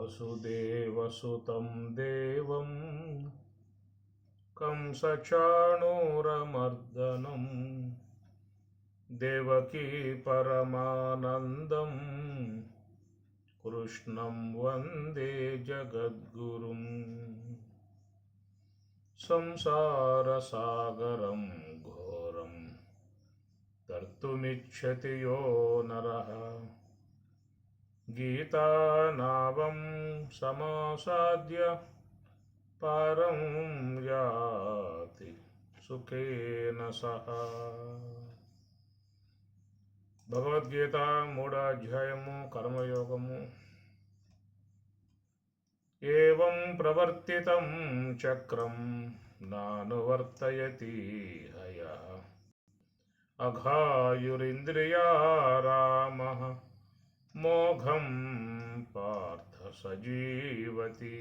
वसुदेवसुतं देवं कंसचाणूरमर्दनं देवकी परमानन्दं कृष्णं वन्दे जगद्गुरुं संसारसागरं घोरं तर्तुमिच्छति यो नरः गीतानावं समासाद्य पारं याति सुखेन सह. భగవద్గీత 3వ అధ్యాయము కర్మయోగము. ఏవం ప్రవర్తితం చక్రం నానువర్తయతి హయః అఘాయురింద్రియారామః మోఘం పార్థ సజీవతి.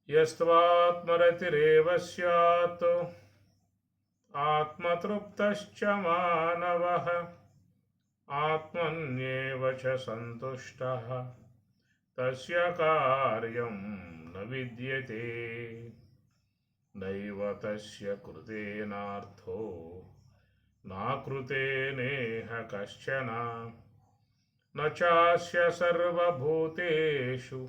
యస్త్వాత్మరతిరేవ స్యాత్ ఆత్మతృప్తశ్చ మానవః ఆత్మన్యేవ చ సంతుష్టః తస్య కార్యం న విద్యతే. నైవ తస్య కృతేనార్థో నాకృతేనేహ కశ్చన న చాస్య సర్వభూతేషు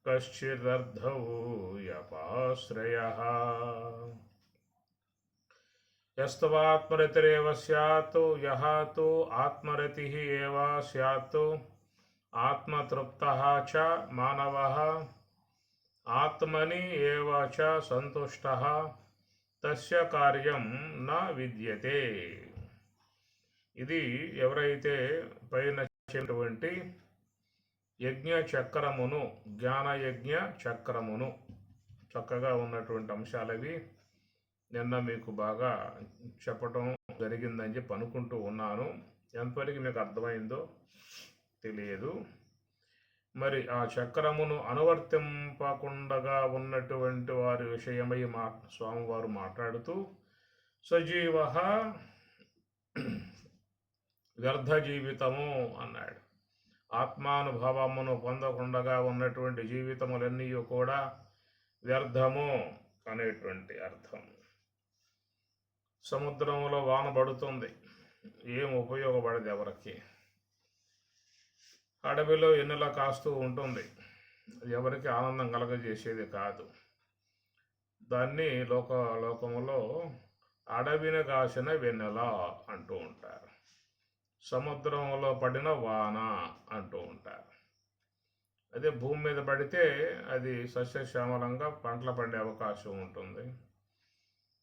కశ్చిదర్థవ్యపాశ్రయః. యస్తవాత్మరతిరేవ స్యాత్ యః తు ఆత్మరతిః ఏవ స్యాత్ ఆత్మతృప్తః చ మానవః ఆత్మని ఏవ చ సంతుష్టః తస్య కార్యం న విద్యతే. ఇది ఎవరైతే పైన చెప్పినటువంటి యజ్ఞ చక్రమును, జ్ఞానయజ్ఞ చక్రమును, చక్కగా ఉన్నటువంటి అంశాలవి నిన్న మీకు బాగా చెప్పటం జరిగిందని చెప్పి అనుకుంటూ ఉన్నాను. ఎంతవరకు మీకు అర్థమైందో తెలియదు. మరి ఆ చక్రమును అనువర్తింపకుండా ఉన్నటువంటి వారి విషయమై స్వామివారు మాట్లాడుతూ సజీవ వ్యర్థ జీవితము అన్నాడు. ఆత్మానుభవమును పొందకుండా ఉన్నటువంటి జీవితములన్నీ కూడా వ్యర్థము అనేటువంటి అర్థం. సముద్రంలో వాన పడుతుంది, ఏం ఉపయోగపడదు ఎవరికి. అడవిలో ఎన్నులా కాస్తూ ఉంటుంది, ఎవరికి ఆనందం కలగజేసేది కాదు. దాన్ని లోకములో అడవిని కాసిన వెన్నెల అంటూ ఉంటారు, సముద్రంలో పడిన వాన అంటూ ఉంటారు. అదే భూమి మీద పడితే అది సస్యశ్యామలంగా పంటలు పండే అవకాశం ఉంటుంది.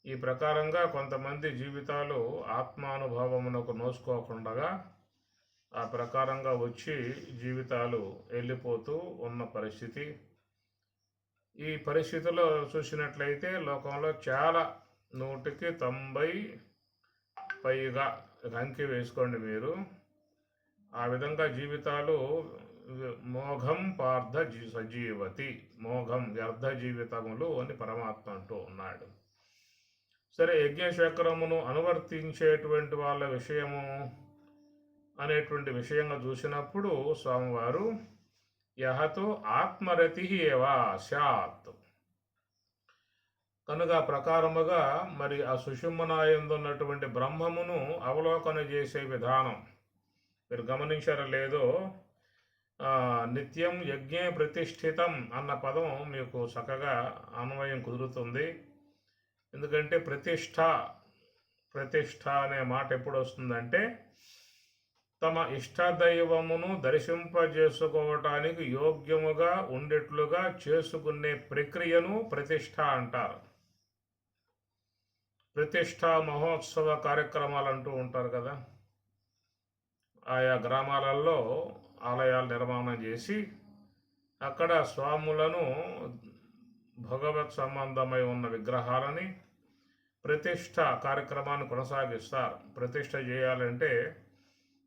ఈ ప్రకారంగా కొంతమంది జీవితాలు ఆత్మానుభవమునకు నోసుకోకుండా ఆ ప్రకారంగా వచ్చి జీవితాలు వెళ్ళిపోతూ ఉన్న పరిస్థితి. ఈ పరిస్థితిలో చూసినట్లయితే లోకంలో చాలా 190 పైగా అంకె వేసుకోండి మీరు. ఆ విధంగా జీవితాలు మోఘం పార్థ సజీవతి, మోఘం వ్యర్థ జీవితములు అని పరమాత్మ అంటూ ఉన్నాడు. సరే, యజ్ఞచక్రమును అనువర్తించేటువంటి వాళ్ళ విషయము అనేటువంటి విషయంగా చూసినప్పుడు స్వామివారు యహతో ఆత్మరతి ఏవా స్యాత్ కనుక ప్రకారముగా మరి ఆ సుషుమ్నాయందున్నటువంటి బ్రహ్మమును అవలోకన చేసే విధానం మీరు గమనించారో లేదో. నిత్యం యజ్ఞే ప్రతిష్ఠితం అన్న పదం మీకు చక్కగా అన్వయం కుదురుతుంది. ఎందుకంటే ప్రతిష్ఠ అనే మాట ఎప్పుడు వస్తుందంటే తమ ఇష్టదైవమును దర్శింపజేసుకోవటానికి యోగ్యముగా ఉండేట్లుగా చేసుకునే ప్రక్రియను ప్రతిష్ఠ అంటారు. ప్రతిష్ఠా మహోత్సవ కార్యక్రమాలు అంటూ ఉంటారు కదా. ఆయా గ్రామాలలో ఆలయాలు నిర్మాణం చేసి అక్కడ స్వాములను, భగవత్ సంబంధమై ఉన్న విగ్రహాలని ప్రతిష్ఠ కార్యక్రమాన్ని కొనసాగిస్తారు. ప్రతిష్ఠ చేయాలంటే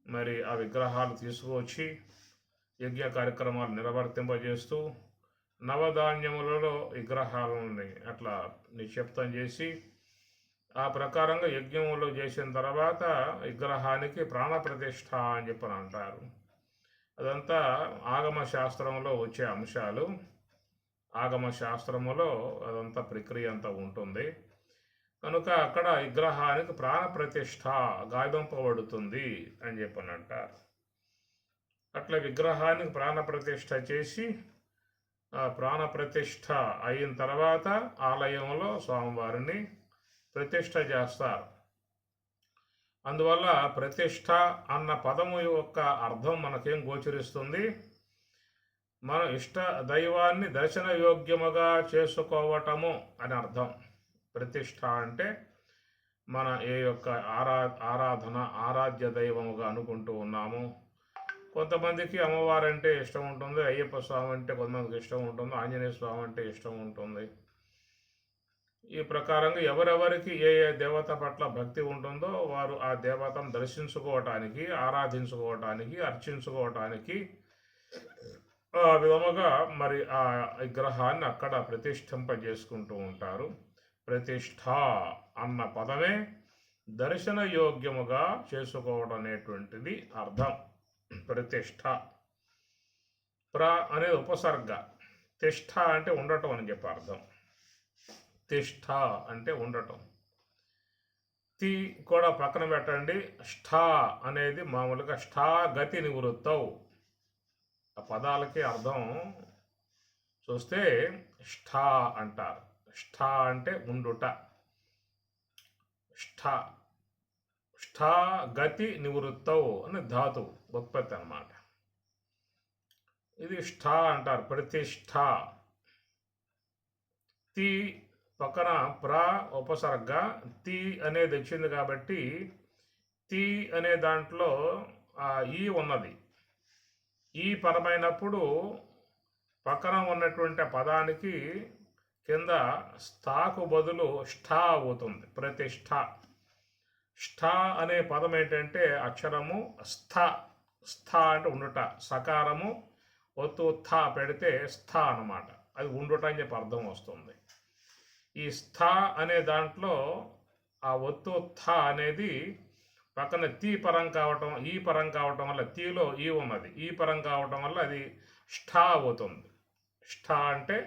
మరి ఆ విగ్రహాలు తీసుకువచ్చి యజ్ఞ కార్యక్రమాలు నిర్వర్తింపజేస్తూ నవధాన్యములలో విగ్రహాలని అట్లా నిక్షిప్తం చేసి ఆ ప్రకారంగా యజ్ఞములు చేసిన తర్వాత విగ్రహానికి ప్రాణప్రతిష్ఠ అని చెప్పని అంటారు. అదంతా ఆగమ శాస్త్రంలో వచ్చే అంశాలు. ఆగమ శాస్త్రములో అదంతా ప్రక్రియ అంతా ఉంటుంది. కనుక అక్కడ విగ్రహానికి ప్రాణప్రతిష్ఠ గావింపబడుతుంది అని చెప్పని అంటారు. అట్లా విగ్రహానికి ప్రాణప్రతిష్ఠ చేసి ఆ ప్రాణప్రతిష్ఠ అయిన తర్వాత ఆలయంలో స్వామివారిని ప్రతిష్ఠ చేస్తారు. అందువల్ల ప్రతిష్ఠ అన్న పదము యొక్క అర్థం మనకేం గోచరిస్తుంది? మన ఇష్ట దైవాన్ని దర్శన యోగ్యముగా చేసుకోవటము అని అర్థం. ప్రతిష్ఠ అంటే మన ఏ యొక్క ఆరాధన ఆరాధ్య దైవముగా అనుకుంటూ ఉన్నాము. కొంతమందికి అమ్మవారంటే ఇష్టం ఉంటుంది, అయ్యప్ప స్వామి అంటే కొంతమందికి ఇష్టం ఉంటుంది, ఆంజనేయ స్వామి అంటే ఇష్టం ఉంటుంది. ఈ ప్రకారంగా ఎవరెవరికి ఏ ఏ దేవత పట్ల భక్తి ఉంటుందో వారు ఆ దేవతను దర్శించుకోవటానికి, ఆరాధించుకోవటానికి, అర్చించుకోవటానికి ఆ విధముగా మరి ఆ విగ్రహాన్ని అక్కడ ప్రతిష్ఠింపజేసుకుంటూ ఉంటారు. ప్రతిష్ఠ అన్న పదమే దర్శన యోగ్యముగా చేసుకోవడం అనేటువంటిది అర్థం. ప్రతిష్ఠ అనేది ఉపసర్గ. తిష్ఠ అంటే ఉండటం అని చెప్పి అర్థం. తిష్ఠ అంటే ఉండటం. తి కూడా పక్కన పెట్టండి. ష్ఠా అనేది మామూలుగా ష్ఠా గతి నివృత్తవు. ఆ పదాలకి అర్థం చూస్తే ష్ఠా అంటారు. ష్ఠా అంటే ఉండుట. ష్ఠా ష్ఠా గతి నివృత్తవు అని ధాతువు ఉత్పత్తి అన్నమాట. ఇది ష్ఠా అంటారు. ప్రతిష్ఠ. తి పక్కన ఉపసర్గ తి అనేది వచ్చింది కాబట్టి తి అనే దాంట్లో ఈ ఉన్నది. ఈ పరమైనప్పుడు పక్కన ఉన్నటువంటి పదానికి కింద స్థాకు బదులు ష్ఠా అవుతుంది. ప్రతిష్ఠ. ష్ఠా అనే పదం ఏంటంటే అక్షరము స్థ. స్థ అంటే ఉండుట. సకారము ఒత్తు థ పెడితే స్థ అన్నమాట. అది ఉండుట అని చెప్పి అర్థం వస్తుంది. ఈ స్థ అనే దాంట్లో ఆ ఒత్తు థ అనేది పక్కన తీ పరం కావటం, ఈ పరం కావటం వల్ల తీలో ఈ ఉన్నది, ఈ పరం కావటం వల్ల అది ష్ఠా అవుతుంది. ష్ఠా అంటే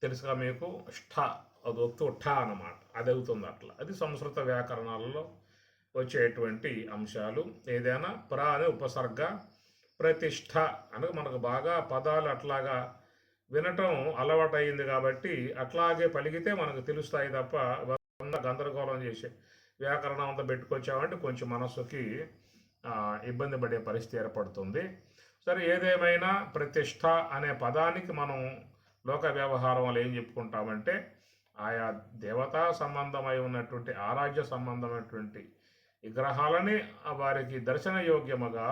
తెలుసుగా మీకు, ష్ఠా అది ఒత్తు ఠా అన్నమాట. అది అవుతుంది అట్లా. అది సంస్కృత వ్యాకరణాలలో వచ్చేటువంటి అంశాలు. ఏదైనా అనే ఉపసర్గ, ప్రతిష్ఠ అనగా మనకు బాగా పదాలు అట్లాగా వినటం అలవాటు అయింది కాబట్టి అట్లాగే పలికితే మనకు తెలుస్తాయి తప్ప గందరగోళం చేసే వ్యాకరణం అంతా పెట్టుకొచ్చామంటే కొంచెం మనసుకి ఇబ్బంది పడే పరిస్థితి ఏర్పడుతుంది. సరే, ఏదేమైనా ప్రతిష్ఠ అనే పదానికి మనం లోక వ్యవహారంలో ఏం చెప్పుకుంటామంటే ఆయా దేవతా సంబంధమై ఉన్నటువంటి ఆరాధ్య సంబంధమైనటువంటి విగ్రహాలని వారికి దర్శన యోగ్యముగా,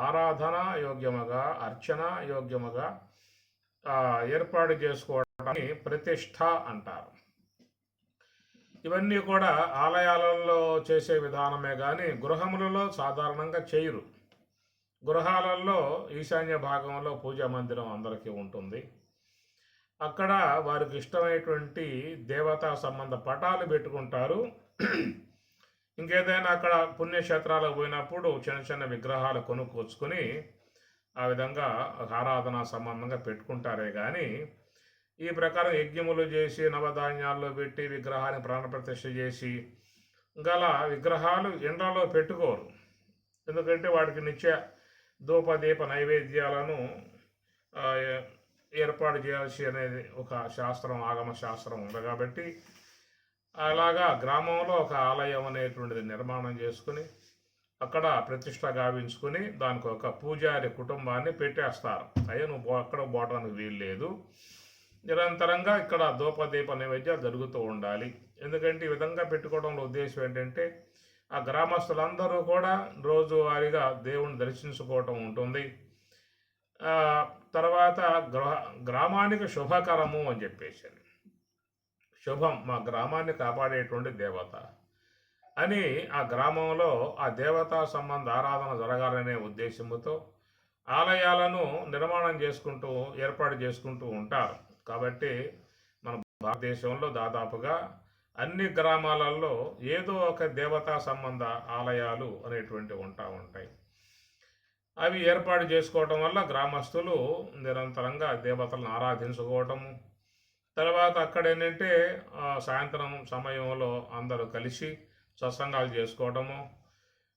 ఆరాధన యోగ్యముగా, అర్చన యోగ్యముగా ఏర్పాటు చేసుకోవడాన్ని ప్రతిష్ఠ అంటారు. ఇవన్నీ కూడా ఆలయాలలో చేసే విధానమే కానీ గృహములలో సాధారణంగా చేయరు. గృహాలలో ఈశాన్య భాగంలో పూజా మందిరం అందరికీ ఉంటుంది. అక్కడ వారికి ఇష్టమైనటువంటి దేవతా సంబంధ పటాలు పెట్టుకుంటారు. ఇంకేదైనా అక్కడ పుణ్యక్షేత్రాలకు పోయినప్పుడు చిన్న చిన్న విగ్రహాలు కొనుక్కొచ్చుకొని ఆ విధంగా ఆరాధన సంబంధంగా పెట్టుకుంటారే కానీ ఈ ప్రకారం యజ్ఞములు చేసి నవధాన్యాల్లో పెట్టి విగ్రహాన్ని ప్రాణప్రతిష్ఠ చేసి గల విగ్రహాలు ఇండ్లలో పెట్టుకోరు. ఎందుకంటే వాటికి నిత్య ధూపదీప నైవేద్యాలను ఏర్పాటు చేయాల్సి అనేది ఒక శాస్త్రం, ఆగమ శాస్త్రం ఉంది కాబట్టి అలాగా గ్రామంలో ఒక ఆలయం అనేటువంటిది నిర్మాణం చేసుకుని అక్కడ ప్రతిష్ట గావించుకుని దానికి ఒక పూజారి కుటుంబాన్ని పెట్టేస్తారు. అయ్యా నువ్వు అక్కడ పోవడానికి వీలు లేదు, నిరంతరంగా ఇక్కడ ధూపదీప నైవేద్యాలు జరుగుతూ ఉండాలి. ఎందుకంటే ఈ విధంగా పెట్టుకోవడంలో ఉద్దేశం ఏంటంటే ఆ గ్రామస్తులందరూ కూడా రోజువారీగా దేవుని దర్శించుకోవటం ఉంటుంది. తర్వాత గ్రామానికి శుభకరము అని చెప్పేసి, శుభం, మా గ్రామాన్ని కాపాడేటువంటి దేవత అని ఆ గ్రామంలో ఆ దేవతా సంబంధ ఆరాధన జరగాలనే ఉద్దేశంతో ఆలయాలను నిర్మాణం చేసుకుంటూ ఏర్పాటు చేసుకుంటూ ఉంటారు. కాబట్టి మన భారతదేశంలో దాదాపుగా అన్ని గ్రామాలలో ఏదో ఒక దేవతా సంబంధ ఆలయాలు అనేటువంటివి ఉంటాయి. అవి ఏర్పాటు చేసుకోవటం వల్ల గ్రామస్తులు నిరంతరంగా దేవతలను ఆరాధించుకోవటము. తర్వాత అక్కడ ఏంటంటే సాయంత్రం సమయంలో అందరూ కలిసి సత్సంగాలు చేసుకోవటము,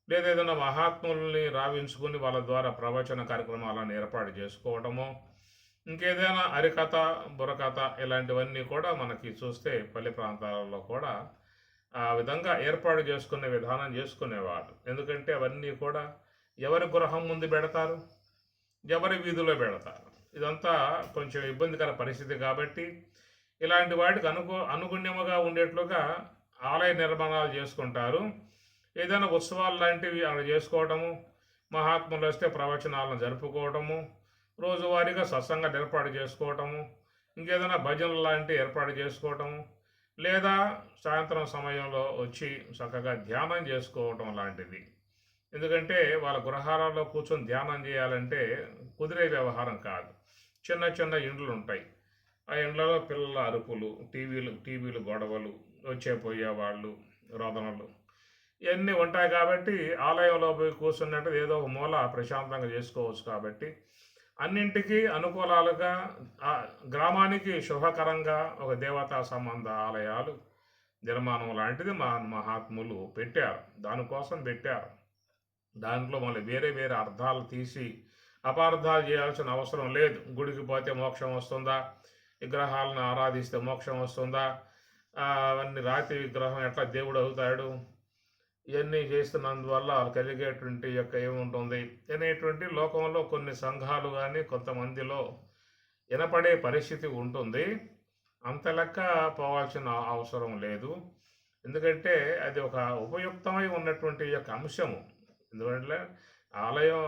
లేదా ఏదైనా మహాత్ముల్ని రావించుకుని వాళ్ళ ద్వారా ప్రవచన కార్యక్రమాలను ఏర్పాటు చేసుకోవటము, ఇంకేదైనా హరికథ బుర్రకథ ఇలాంటివన్నీ కూడా మనకి చూస్తే పల్లె ప్రాంతాలలో కూడా ఆ విధంగా ఏర్పాటు చేసుకునే విధానం చేసుకునేవాళ్ళు. ఎందుకంటే అవన్నీ కూడా ఎవరి గృహం ముందు పెడతారు, ఎవరి వీధిలో పెడతారు. ఇదంతా కొంచెం ఇబ్బందికర పరిస్థితి కాబట్టి ఇలాంటి వాటికి అనుగుణ్యముగా ఉండేట్లుగా ఆలయ నిర్మాణాలు చేసుకుంటారు. ఏదైనా ఉత్సవాలు లాంటివి అక్కడ చేసుకోవటము, మహాత్ములు వస్తే ప్రవచనాలను జరుపుకోవటము, రోజువారీగా సత్సంగాలు ఏర్పాటు చేసుకోవటము, ఇంకేదైనా భజనలు లాంటివి ఏర్పాటు చేసుకోవటము, లేదా సాయంత్రం సమయంలో వచ్చి చక్కగా ధ్యానం చేసుకోవటం లాంటిది. ఎందుకంటే వాళ్ళ గృహాలలో కూర్చొని ధ్యానం చేయాలంటే కుదిరే వ్యవహారం కాదు. చిన్న చిన్న ఇండ్లు ఉంటాయి. ఆ ఇండ్లలో పిల్లల అరుపులు, టీవీలు గొడవలు, వచ్చే వాళ్ళు రోదనలు ఇవన్నీ ఉంటాయి కాబట్టి ఆలయంలో పోయి కూర్చున్నట్టు ఏదో ఒక మూల ప్రశాంతంగా చేసుకోవచ్చు. కాబట్టి అన్నింటికీ అనుకూలాలుగా గ్రామానికి శుభకరంగా ఒక దేవతా సంబంధ ఆలయాలు నిర్మాణం లాంటిది మహాత్ములు పెట్టారు. దానికోసం పెట్టారు. దాంట్లో మళ్ళీ వేరే వేరే అర్థాలు తీసి అపార్థాలు చేయాల్సిన అవసరం లేదు. గుడికి పోతే మోక్షం వస్తుందా, విగ్రహాలను ఆరాధిస్తే మోక్షం వస్తుందా, అవన్నీ రాతి విగ్రహం ఎట్లా దేవుడు అవుతాడు, ఇవన్నీ చేస్తున్నందువల్ల కలిగేటువంటి యొక్క ఏముంటుంది అనేటువంటి లోకంలో కొన్ని సంఘాలు కానీ కొంతమందిలో వినపడే పరిస్థితి ఉంటుంది. అంత లెక్క పోవాల్సిన అవసరం లేదు. ఎందుకంటే అది ఒక ఉపయుక్తమై ఉన్నటువంటి యొక్క అంశము. ఎందుకంటే ఆలయం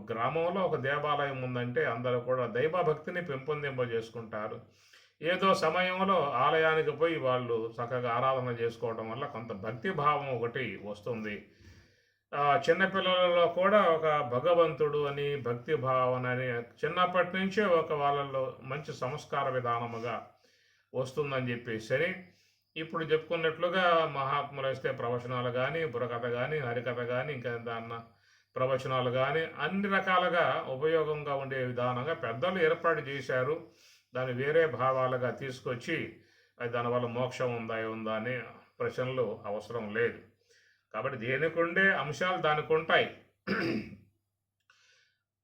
గ్రామంలో ఒక దేవాలయం ఉందంటే అందరూ కూడా దైవభక్తిని పెంపొందింపజేసుకుంటారు. ఏదో సమయంలో ఆలయానికి పోయి వాళ్ళు చక్కగా ఆరాధన చేసుకోవడం వల్ల కొంత భక్తి భావం ఒకటి వస్తుంది. చిన్నపిల్లలలో కూడా ఒక భగవంతుడు అని భక్తి భావన అని చిన్నప్పటి నుంచే ఒక వాళ్ళల్లో మంచి సంస్కార విధానముగా వస్తుందని చెప్పేసి ఇప్పుడు చెప్పుకున్నట్లుగా మహాత్ములు వస్తే ప్రవచనాలు కానీ బుర్రకథ కానీ హరికథ కానీ ఇంకా దాన్న ప్రవచనాలు కానీ అన్ని రకాలుగా ఉపయోగంగా ఉండే విధానంగా పెద్దలు ఏర్పాటు చేశారు. దాన్ని వేరే భావాలుగా తీసుకొచ్చి దానివల్ల మోక్షం ఉందా అనే ప్రశ్నలు అవసరం లేదు. కాబట్టి దేనికి ఉండే అంశాలు దానికి ఉంటాయి.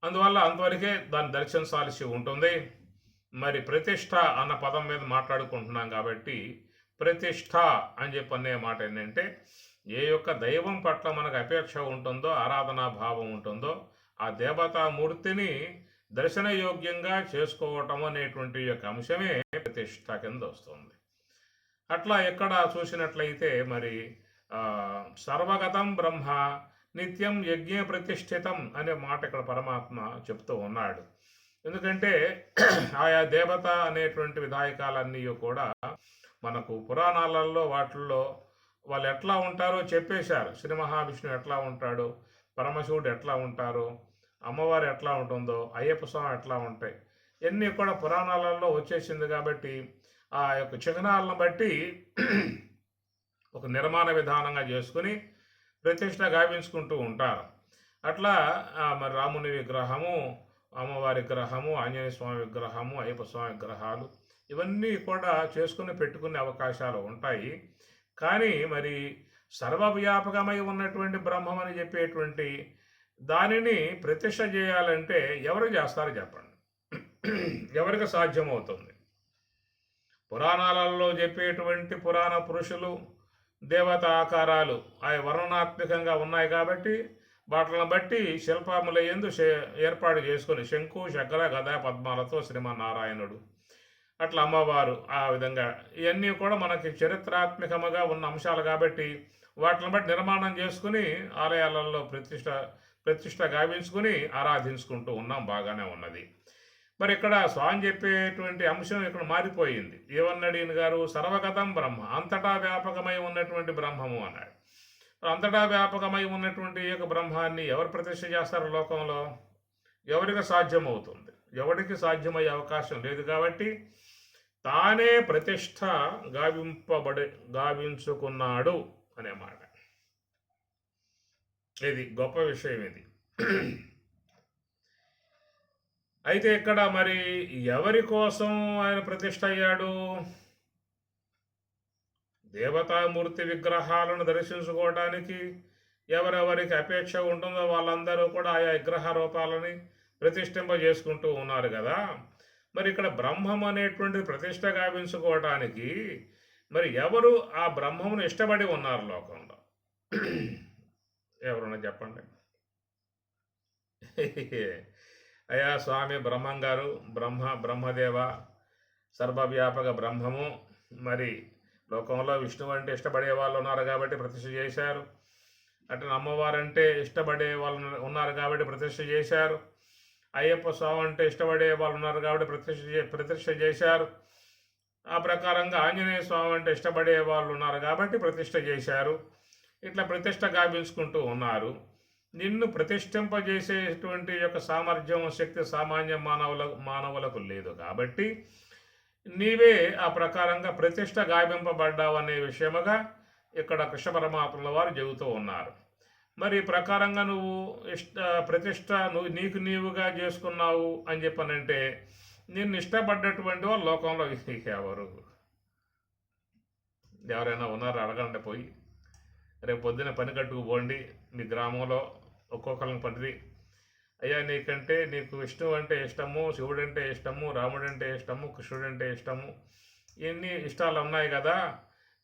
అందువల్ల అంతవరకే దాన్ని దర్శించాల్సి ఉంటుంది. మరి ప్రతిష్ట అన్న పదం మీద మాట్లాడుకుంటున్నాం కాబట్టి ప్రతిష్ట అని చెప్పి అనే మాట ఏంటంటే ఏ యొక్క దైవం పట్ల మనకు అపేక్ష ఉంటుందో, ఆరాధనా భావం ఉంటుందో ఆ దేవతామూర్తిని దర్శనయోగ్యంగా చేసుకోవటం అనేటువంటి యొక్క అంశమే ప్రతిష్ట కింద వస్తుంది. అట్లా ఎక్కడ చూసినట్లయితే మరి సర్వగతం బ్రహ్మ నిత్యం యజ్ఞ ప్రతిష్ఠితం అనే మాట ఇక్కడ పరమాత్మ చెప్తూ ఉన్నాడు. ఎందుకంటే ఆయా దేవత అనేటువంటి విధాయకాలన్నీ కూడా మనకు పురాణాలలో వాటిల్లో వాళ్ళు ఎట్లా ఉంటారో చెప్పేశారు. శ్రీ మహావిష్ణువు ఎట్లా ఉంటాడు, పరమశివుడు ఎట్లా ఉంటారు, అమ్మవారు ఎట్లా ఉంటుందో, అయ్యప్ప స్వామి ఎట్లా ఉంటాయి, ఇవన్నీ కూడా పురాణాలలో వచ్చేసింది. కాబట్టి ఆ యొక్క చిహ్నాలను బట్టి ఒక నిర్మాణ విధానంగా చేసుకుని ప్రతిష్ట గావించుకుంటూ ఉంటారు. అట్లా మరి రాముని విగ్రహము, అమ్మవారి విగ్రహము, ఆంజనేయ స్వామి విగ్రహము, అయ్యప్ప స్వామి విగ్రహాలు ఇవన్నీ కూడా చేసుకుని పెట్టుకునే అవకాశాలు ఉంటాయి. కానీ మరి సర్వవ్యాపకమై ఉన్నటువంటి బ్రహ్మం అని చెప్పేటువంటి దానిని ప్రతిష్ట చేయాలంటే ఎవరు చేస్తారు చెప్పండి? ఎవరికి సాధ్యమవుతుంది? పురాణాలలో చెప్పేటువంటి పురాణ పురుషులు దేవత ఆకారాలు అవి వర్ణనాత్మకంగా ఉన్నాయి కాబట్టి వాటిని బట్టి శిల్పముల యందు ఏర్పాటు చేసుకుని శంకు చక్ర గదా పద్మాలతో శ్రీమన్నారాయణుడు, అట్లా అమ్మవారు, ఆ విధంగా ఇవన్నీ కూడా మనకి చరిత్రాత్మకముగా ఉన్న అంశాలు కాబట్టి వాటిని బట్టి నిర్మాణం చేసుకుని ఆలయాలలో ప్రతిష్ట గావించుకుని ఆరాధించుకుంటూ ఉన్నాం. బాగానే ఉన్నది. మరి ఇక్కడ స్వామి చెప్పేటువంటి అంశం ఇక్కడ మారిపోయింది. ఏమన్నాడు ఈయన గారు? సర్వగతం బ్రహ్మ, అంతటా వ్యాపకమై ఉన్నటువంటి బ్రహ్మము అన్నాడు. అంతటా వ్యాపకమై ఉన్నటువంటి ఈ యొక్క బ్రహ్మాన్ని ఎవరు ప్రతిష్ఠ చేస్తారు లోకంలో? ఎవరికి సాధ్యమవుతుంది? ఎవరికి సాధ్యమయ్యే అవకాశం లేదు. కాబట్టి తానే ప్రతిష్ట గావించుకున్నాడు అనే మాట. ఇది గొప్ప విషయం ఇది. అయితే ఇక్కడ మరి ఎవరి కోసం ఆయన ప్రతిష్ట అయ్యాడు? దేవతామూర్తి విగ్రహాలను దర్శించుకోవడానికి ఎవరెవరికి అపేక్ష ఉంటుందో వాళ్ళందరూ కూడా ఆయా విగ్రహ రూపాలని ప్రతిష్ఠింపజేసుకుంటూ ఉన్నారు కదా. మరి ఇక్కడ బ్రహ్మం అనేటువంటిది ప్రతిష్ట గావించుకోవడానికి మరి ఎవరు ఆ బ్రహ్మమును ఇష్టపడి ఉన్నారు లోకంలో? ఎవరున్నా చెప్పండి. అయ్యా స్వామి బ్రహ్మం గారు, బ్రహ్మదేవ సర్వవ్యాపక బ్రహ్మము, మరి లోకంలో విష్ణువు అంటే ఇష్టపడే వాళ్ళు ఉన్నారు కాబట్టి ప్రతిష్ఠ చేశారు. అటు అమ్మవారంటే ఇష్టపడే వాళ్ళు ఉన్నారు కాబట్టి ప్రతిష్ఠ చేశారు. అయ్యప్ప స్వామి అంటే ఇష్టపడే వాళ్ళు ఉన్నారు కాబట్టి ప్రతిష్ఠ చేశారు. ఆ ప్రకారంగా ఆంజనేయ స్వామి అంటే ఇష్టపడే వాళ్ళు ఉన్నారు కాబట్టి ప్రతిష్ఠ చేశారు. ఇట్లా ప్రతిష్ఠ గావించుకుంటూ ఉన్నారు. నిన్ను ప్రతిష్ఠింపజేసేటువంటి యొక్క సామర్థ్యం, శక్తి సామాన్య మానవులకు లేదు కాబట్టి నీవే ఆ ప్రకారంగా ప్రతిష్ఠ గావింపబడ్డావు అనే విషయముగా ఇక్కడ కృష్ణ పరమాత్మల వారు చెబుతూ ఉన్నారు. మరి ఈ ప్రకారంగా నువ్వు ప్రతిష్ఠ నీకు నీవుగా చేసుకున్నావు అని చెప్పనంటే నిన్ను ఇష్టపడ్డటువంటి వాళ్ళు లోకంలో ఎవరైనా ఉన్నారో అడగండి పోయి. రేపు పొద్దున పని కట్టుకుపోండి మీ గ్రామంలో ఒక్కొక్కరిని పడిది. అయ్యా నీకు విష్ణువు అంటే ఇష్టము, శివుడు అంటే ఇష్టము, రాముడు అంటే ఇష్టము, కృష్ణుడు అంటే ఇష్టము, ఇన్ని ఇష్టాలు ఉన్నాయి కదా,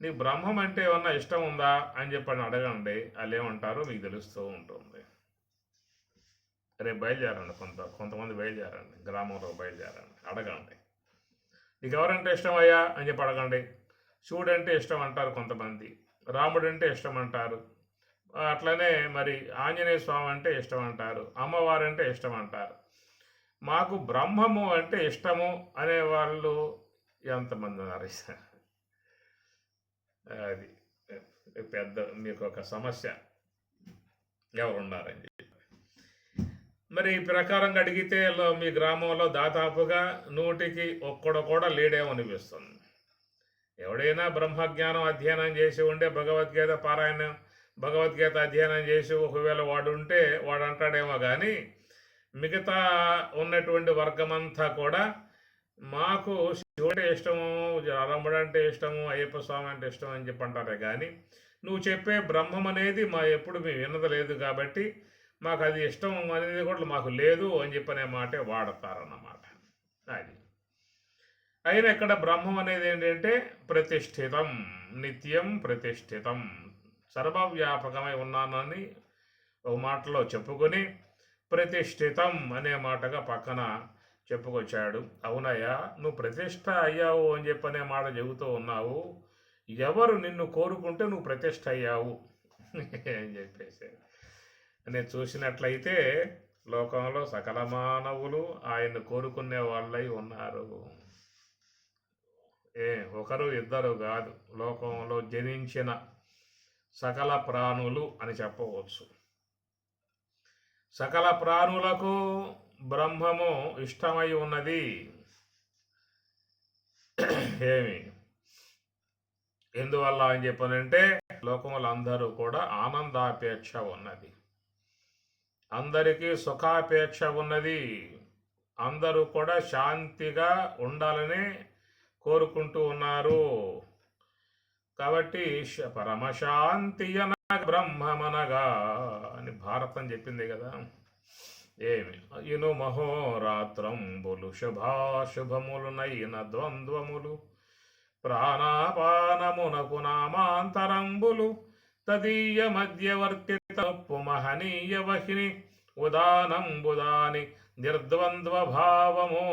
నీకు బ్రహ్మం అంటే ఏమన్నా ఇష్టం ఉందా అని చెప్పని అడగండి. వాళ్ళు ఏమంటారో మీకు తెలుస్తూ ఉంటుంది. రేపు బయలుదేరండి, కొంతమంది బయలుదేరండి, గ్రామంలో బయలుదేరండి, అడగండి నీకు ఎవరంటే ఇష్టం అయ్యా అని చెప్పి అడగండి. శివుడు అంటే ఇష్టం అంటారు కొంతమంది, రాముడు అంటే ఇష్టం అంటారు, అట్లనే మరి ఆంజనేయ స్వామి అంటే ఇష్టం అంటారు, అమ్మవారు అంటే ఇష్టం అంటారు. మాకు బ్రహ్మము అంటే ఇష్టము అనేవాళ్ళు ఎంతమంది ఉన్నారు? అది పెద్ద మీకు ఒక సమస్య, ఎవరున్నారని చెప్పి. మరి ఈ ప్రకారంగా అడిగితే మీ గ్రామంలో దాదాపుగా 100కి ఒక్కడు కూడా లేడేమో అనిపిస్తుంది. ఎవడైనా బ్రహ్మజ్ఞానం అధ్యయనం చేసి ఉండే భగవద్గీత అధ్యయనం చేసి ఒకవేళ వాడు ఉంటే వాడు అంటాడేమో కానీ మిగతా ఉన్నటువంటి వర్గమంతా కూడా మాకు శివుడు ఇష్టము, రాముడు అంటే ఇష్టము, అయ్యప్ప స్వామి అంటే ఇష్టం అని చెప్పి అంటారే కానీ నువ్వు చెప్పే బ్రహ్మం అనేది ఎప్పుడు మేము విన్నది లేదు కాబట్టి మాకు అది ఇష్టం అనేది కూడా మాకు లేదు అని చెప్పనే మాటే వాడతారన్నమాట. అది అయినా ఇక్కడ బ్రహ్మం అనేది ఏంటంటే ప్రతిష్ఠితం, నిత్యం ప్రతిష్ఠితం, సర్వవ్యాపకమై ఉన్నానని ఒక మాటలో చెప్పుకొని ప్రతిష్ఠితం అనే మాటగా పక్కన చెప్పుకొచ్చాడు. అవునయ్యా నువ్వు ప్రతిష్ఠ అయ్యావు అని చెప్పనే మాట చెబుతూ ఉన్నావు, ఎవరు నిన్ను కోరుకుంటే నువ్వు ప్రతిష్ఠ అయ్యావు అని చెప్పేసి అని చూసినట్లయితే లోకంలో సకల మానవులు ఆయన్ని కోరుకునే వాళ్ళై ఉన్నారు. ఒకరు ఇద్దరు కాదు, లోకంలో జనించిన సకల ప్రాణులు అని చెప్పవచ్చు. సకల ప్రాణులకు బ్రహ్మము ఇష్టమై ఉన్నది. ఎందువల్ల అని చెప్పనంటే లోకములు అందరూ కూడా ఆనందాపేక్ష ఉన్నది, అందరికీ సుఖాపేక్ష ఉన్నది, అందరూ కూడా శాంతిగా ఉండాలని కోరుకుంటూ ఉన్నారు. కాబట్టి పరమశాంతి బ్రహ్మమనగా అని భారతం చెప్పింది కదా. ఇను మహోరాత్రంబులు శుభాశుభములునైన ద్వంద్వములు ప్రాణాపానమునకు నామాంతరంబులు తదీయ మధ్యవర్తితప్పు మహనీయ వహిని ఉదానంబుదాని నిర్ద్వంద్వ భావము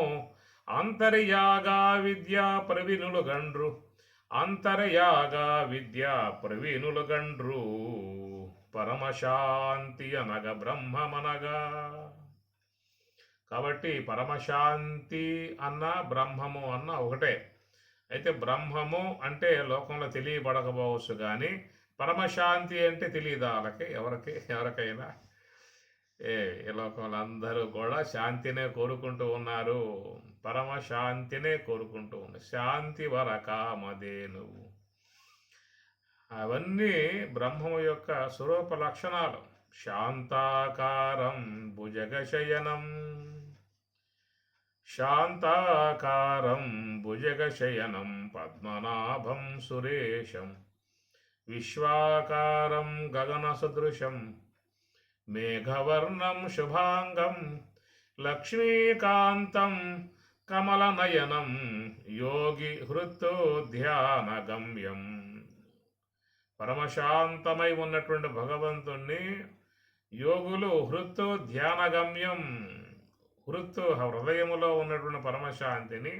అంతర్యాగా విద్యా ప్రవీణులు గండ్రు, అంతర్యాగా విద్యా ప్రవీణులు గండ్రు, పరమశాంతి అనగ బ్రహ్మమనగా. కాబట్టి పరమశాంతి అన్న బ్రహ్మము అన్న ఒకటే. అయితే బ్రహ్మము అంటే లోకంలో తెలియబడకపోవచ్చు కానీ పరమశాంతి అంటే తెలియదా వాళ్ళకి ఎవరికైనా. ఈ లోకంలో అందరూ కూడా శాంతినే కోరుకుంటూ ఉన్నారు. పరమ శాంతినే కోరుకుంటూ ఉన్నారు. శాంతి వరకామధేనువు. అవన్నీ బ్రహ్మము యొక్క స్వరూప లక్షణాలు. శాంతాకారం భుజగశయనం, శాంతాకారం భుజగశయనం పద్మనాభం సురేశం, విశ్వాకారం గగనసదృశం, మేఘవర్ణం శుభాంగం, లక్ష్మీకాంతం కమలనయనం, యోగి హృతో ధ్యానగమ్యం. పరమశాంతమై ఉన్నటువంటి భగవంతుణ్ణి యోగులు హృత్తు ధ్యానగమ్యం, హృత్తు హృదయములో ఉన్నటువంటి పరమశాంతిని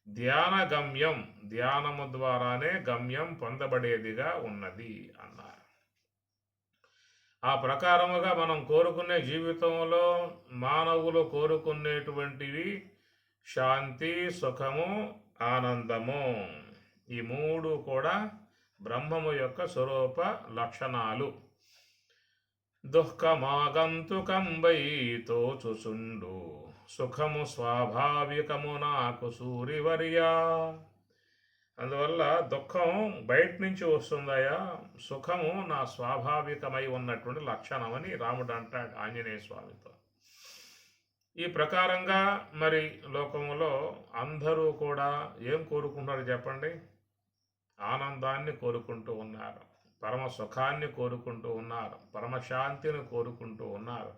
ధ్యానగమ్యం, ధ్యానము ద్వారానే గమ్యం పొందబడేదిగా ఉన్నది అన్నారు. ఆ ప్రకారముగా మనం కోరుకునే జీవితంలో మానవులు కోరుకునేటువంటివి శాంతి, సుఖము, ఆనందము. ఈ మూడు కూడా బ్రహ్మము యొక్క స్వరూప లక్షణాలు. దుఃఖమాగంతుకంబై తోచుచుండు, సుఖము స్వాభావికము నాకు సూరివర్యా. అందువల్ల దుఃఖం బయట నుంచి వస్తుందయా, సుఖము నా స్వాభావికమై ఉన్నటువంటి లక్షణమని రాముడు అంటాడు ఆంజనేయ స్వామితో. ఈ ప్రకారంగా మరి లోకములో అందరూ కూడా ఏం కోరుకుంటున్నారు చెప్పండి? ఆనందాన్ని కోరుకుంటూ ఉన్నారు, పరమ సుఖాన్ని కోరుకుంటూ ఉన్నారు, పరమశాంతిని కోరుకుంటూ ఉన్నారు.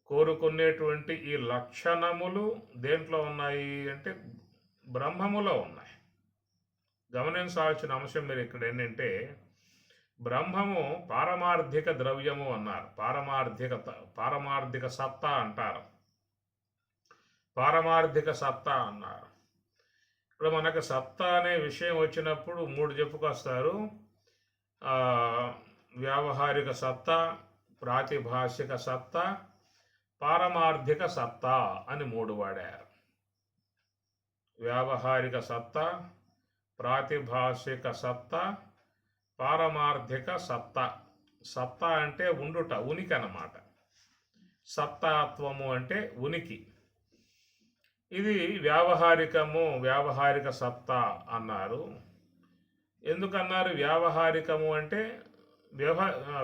కోరుకునేటువంటి ఈ లక్షణములు దేంట్లో ఉన్నాయి అంటే బ్రహ్మములో ఉన్నాయి. గమనించాల్సిన అంశం మీరు ఇక్కడ ఏంటంటే, బ్రహ్మము పారమార్థిక ద్రవ్యము అన్నారు, పారమార్థిక సత్తా అంటారు, పారమార్థిక సత్తా అన్నారు. ఇప్పుడు మనకు సత్తా అనే విషయం వచ్చినప్పుడు మూడు చెప్పుకొస్తారు. వ్యావహారిక సత్తా, ప్రాతిభాషిక సత్తా, పారమార్థిక సత్తా అని మూడు వాడారు. వ్యావహారిక సత్తా, ప్రాతిభాషిక సత్తా, పారమార్థిక సత్తా. సత్తా అంటే ఉండుట, ఉనికి అన్నమాట. సత్తాత్వము అంటే ఉనికి. ఇది వ్యావహారికము, వ్యావహారిక సత్తా అన్నారు. ఎందుకన్నారు వ్యావహారికము అంటే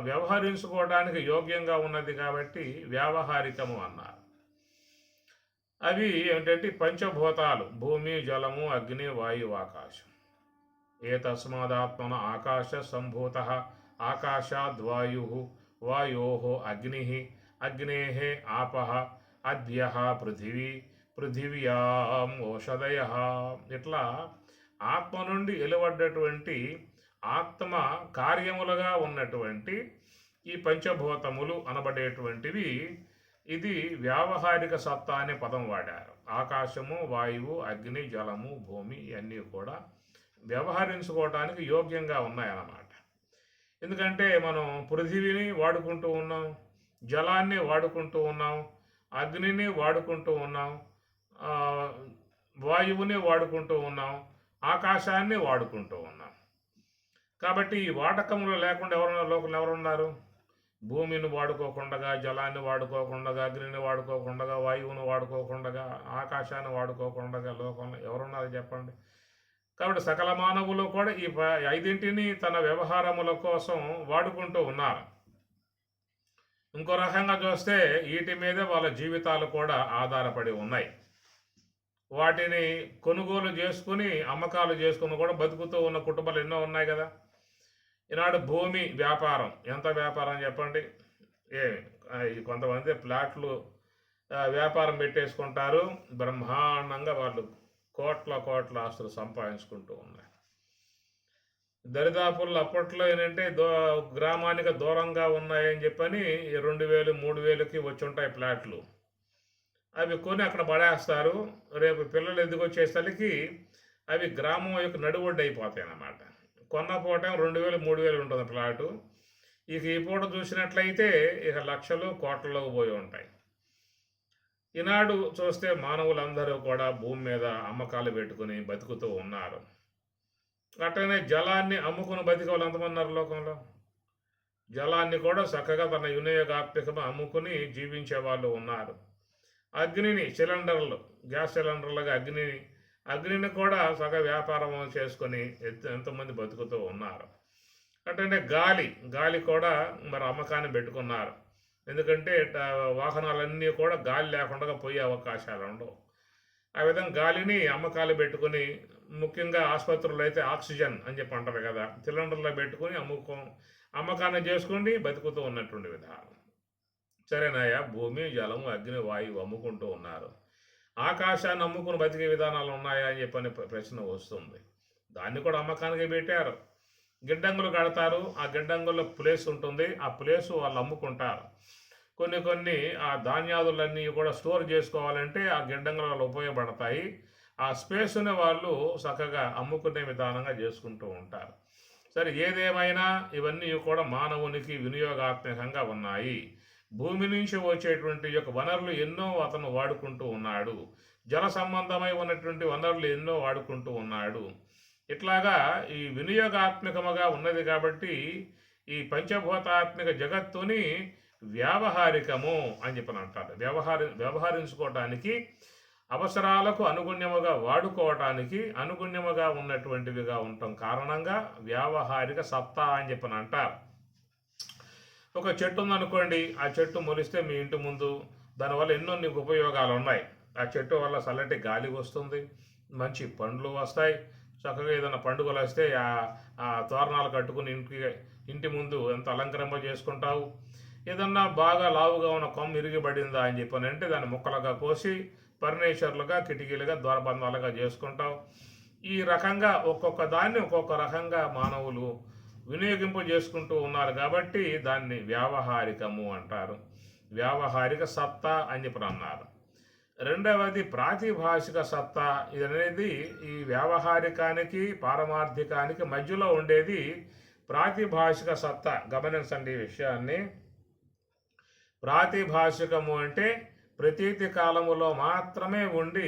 వ్యవహరించుకోవడానికి యోగ్యంగా ఉన్నది కాబట్టి వ్యావహారికము అన్నారు. అవి ఏంటంటే పంచభూతాలు, భూమి, జలము, అగ్ని, వాయు, ఆకాశం. ఏతస్మాదాత్మన ఆకాశ సంభూత, ఆకాశాద్వాయు, వాయో అగ్ని, అగ్నే ఆపః, అద్య పృథివీ, పృథివ్యాం ఓషధయ. ఇట్లా ఆత్మ నుండి వెలువడ్డటువంటి ఆత్మ కార్యములుగా ఉన్నటువంటి ఈ పంచభూతములు అనబడేటువంటివి, ఇది వ్యావహారిక సత్తా అనే పదం వాడారు. ఆకాశము, వాయువు, అగ్ని, జలము, భూమి ఇవన్నీ కూడా వ్యవహరించుకోవటానికి యోగ్యంగా ఉన్నాయన్నమాట. ఎందుకంటే మనం పృథివీని వాడుకుంటూ ఉన్నాం, జలాన్ని వాడుకుంటూ ఉన్నాం, అగ్నిని వాడుకుంటూ ఉన్నాం, వాయువుని వాడుకుంటూ ఉన్నాం, ఆకాశాన్ని వాడుకుంటూ ఉన్నాం. కాబట్టి ఈ వాడకములు లేకుండా లోకంలో ఎవరున్నారు? భూమిని వాడుకోకుండా, జలాన్ని వాడుకోకుండా, అగ్నిని వాడుకోకుండా, వాయువును వాడుకోకుండా, ఆకాశాన్ని వాడుకోకుండా లోకంలో ఎవరున్నారు చెప్పండి? కాబట్టి సకల మానవులు కూడా ఈ ఐదింటిని తన వ్యవహారముల కోసం వాడుకుంటూ ఉన్నారు. ఇంకో రకంగా చూస్తే వీటి మీదే వాళ్ళ జీవితాలు కూడా ఆధారపడి ఉన్నాయి. వాటిని కొనుగోలు చేసుకుని అమ్మకాలు చేసుకుని కూడా బతుకుతూ ఉన్న కుటుంబాలు ఎన్నో ఉన్నాయి కదా. ఈనాడు భూమి వ్యాపారం, ఎంత వ్యాపారం చెప్పండి? కొంతమంది ప్లాట్లు వ్యాపారం పెట్టేసుకుంటారు, బ్రహ్మాండంగా వాళ్ళు కోట్ల ఆస్తులు సంపాదించుకుంటూ ఉన్నాయి. దరిదాపుల్లో అప్పట్లో ఏంటంటే గ్రామానికి దూరంగా ఉన్నాయని చెప్పని 2000, 3000కి వచ్చి ఉంటాయి ప్లాట్లు. అవి కొని అక్కడ పడేస్తారు. రేపు పిల్లలు ఎదుగు వచ్చేసరికి అవి గ్రామం యొక్క నడువొడ్డు అయిపోతాయి అన్నమాట. కొన్న పూట 2000, 3000 ఉంటుంది ప్లాటు. ఇక ఈ పూట చూసినట్లయితే ఇక లక్షలు, కోట్లలోకి పోయి ఉంటాయి. ఈనాడు చూస్తే మానవులందరూ కూడా భూమి మీద అమ్మకాలు పెట్టుకుని బతుకుతూ ఉన్నారు. అట్లనే జలాన్ని అమ్ముకుని బతికే వాళ్ళు ఎంతమంది ఉన్నారు లోకంలో? జలాన్ని కూడా చక్కగా తన వినియోగాత్మకం అమ్ముకుని జీవించే వాళ్ళు ఉన్నారు. అగ్నిని సిలిండర్లు, గ్యాస్ సిలిండర్లుగా అగ్నిని కూడా సగ వ్యాపారం చేసుకొని ఎంతోమంది బతుకుతూ ఉన్నారు. అంటే గాలి కూడా మరి అమ్మకాన్ని పెట్టుకున్నారు. ఎందుకంటే వాహనాలన్నీ కూడా గాలి లేకుండా పోయే అవకాశాలు ఉండవు. ఆ విధంగా గాలిని అమ్మకాలు పెట్టుకుని, ముఖ్యంగా ఆసుపత్రుల్లో అయితే ఆక్సిజన్ అని చెప్పి అంటారు కదా, సిలిండర్లో పెట్టుకుని అమ్మకాన్ని చేసుకుని బతుకుతూ ఉన్నటువంటి విధానం. సరేనాయా, భూమి, జలము, అగ్ని, వాయువు అమ్ముకుంటూ ఉన్నారు. ఆకాశాన్ని అమ్ముకుని బతికే విధానాలు ఉన్నాయా అని చెప్పని ప్రశ్న వస్తుంది. దాన్ని కూడా అమ్మకానికి పెట్టారు. గిడ్డంగులు కడతారు. ఆ గిడ్డంగుల్లో ప్లేస్ ఉంటుంది. ఆ ప్లేసు వాళ్ళు అమ్ముకుంటారు. కొన్ని ఆ ధాన్యాదులన్నీ కూడా స్టోర్ చేసుకోవాలంటే ఆ గిడ్డంగుల వాళ్ళు ఉపయోగపడతాయి. ఆ స్పేస్ని వాళ్ళు చక్కగా అమ్ముకునే విధానంగా చేసుకుంటూ ఉంటారు. సరే, ఏదేమైనా ఇవన్నీ కూడా మానవునికి వినియోగాత్మకంగా ఉన్నాయి. భూమి నుంచి వచ్చేటువంటి యొక్క వనరులు ఎన్నో అతను వాడుకుంటూ ఉన్నాడు. జల సంబంధమై ఉన్నటువంటి వనరులు ఎన్నో వాడుకుంటూ ఉన్నాడు. ఇట్లాగా ఈ వినియోగాత్మకముగా ఉన్నది కాబట్టి ఈ పంచభూతాత్మిక జగత్తుని వ్యావహారికము అని చెప్పని అంటారు. వ్యవహరించుకోవటానికి, అవసరాలకు అనుగుణ్యముగా వాడుకోవటానికి అనుగుణ్యముగా ఉన్నటువంటివిగా ఉండటం కారణంగా వ్యావహారిక సత్తా అని చెప్పని అంటారు. ఒక చెట్టు ఉందనుకోండి, ఆ చెట్టు మొలిస్తే మీ ఇంటి ముందు, దానివల్ల ఎన్నో నీకు ఉపయోగాలు ఉన్నాయి. ఆ చెట్టు వల్ల చల్లటి గాలి వస్తుంది, మంచి పండ్లు వస్తాయి. చక్కగా ఏదైనా పండుగలు వస్తే ఆ తోరణాలు కట్టుకుని ఇంటి ముందు ఎంత అలంకరింప చేసుకుంటావు. ఏదన్నా బాగా లావుగా ఉన్న కొమ్మ ఇరిగిపడిందా అని చెప్పని అంటే దాన్ని ముక్కలుగా కోసి ఫర్నిచర్లుగా, కిటికీలుగా, ద్వారబంధాలుగా చేసుకుంటావు. ఈ రకంగా ఒక్కొక్క దాన్ని ఒక్కొక్క రకంగా మానవులు వినియోగింపు చేసుకుంటూ ఉన్నారు కాబట్టి దాన్ని వ్యావహారికము అంటారు. వ్యావహారిక సత్తా అని చెప్పి అన్నారు. రెండవది ప్రాతిభాషిక సత్తా. ఇది అనేది ఈ వ్యావహారికానికి, పారమార్థికానికి మధ్యలో ఉండేది ప్రాతిభాషిక సత్తా. గమనించండి ఈ విషయాన్ని. ప్రాతిభాషికము అంటే ప్రతీతి కాలములో మాత్రమే ఉండి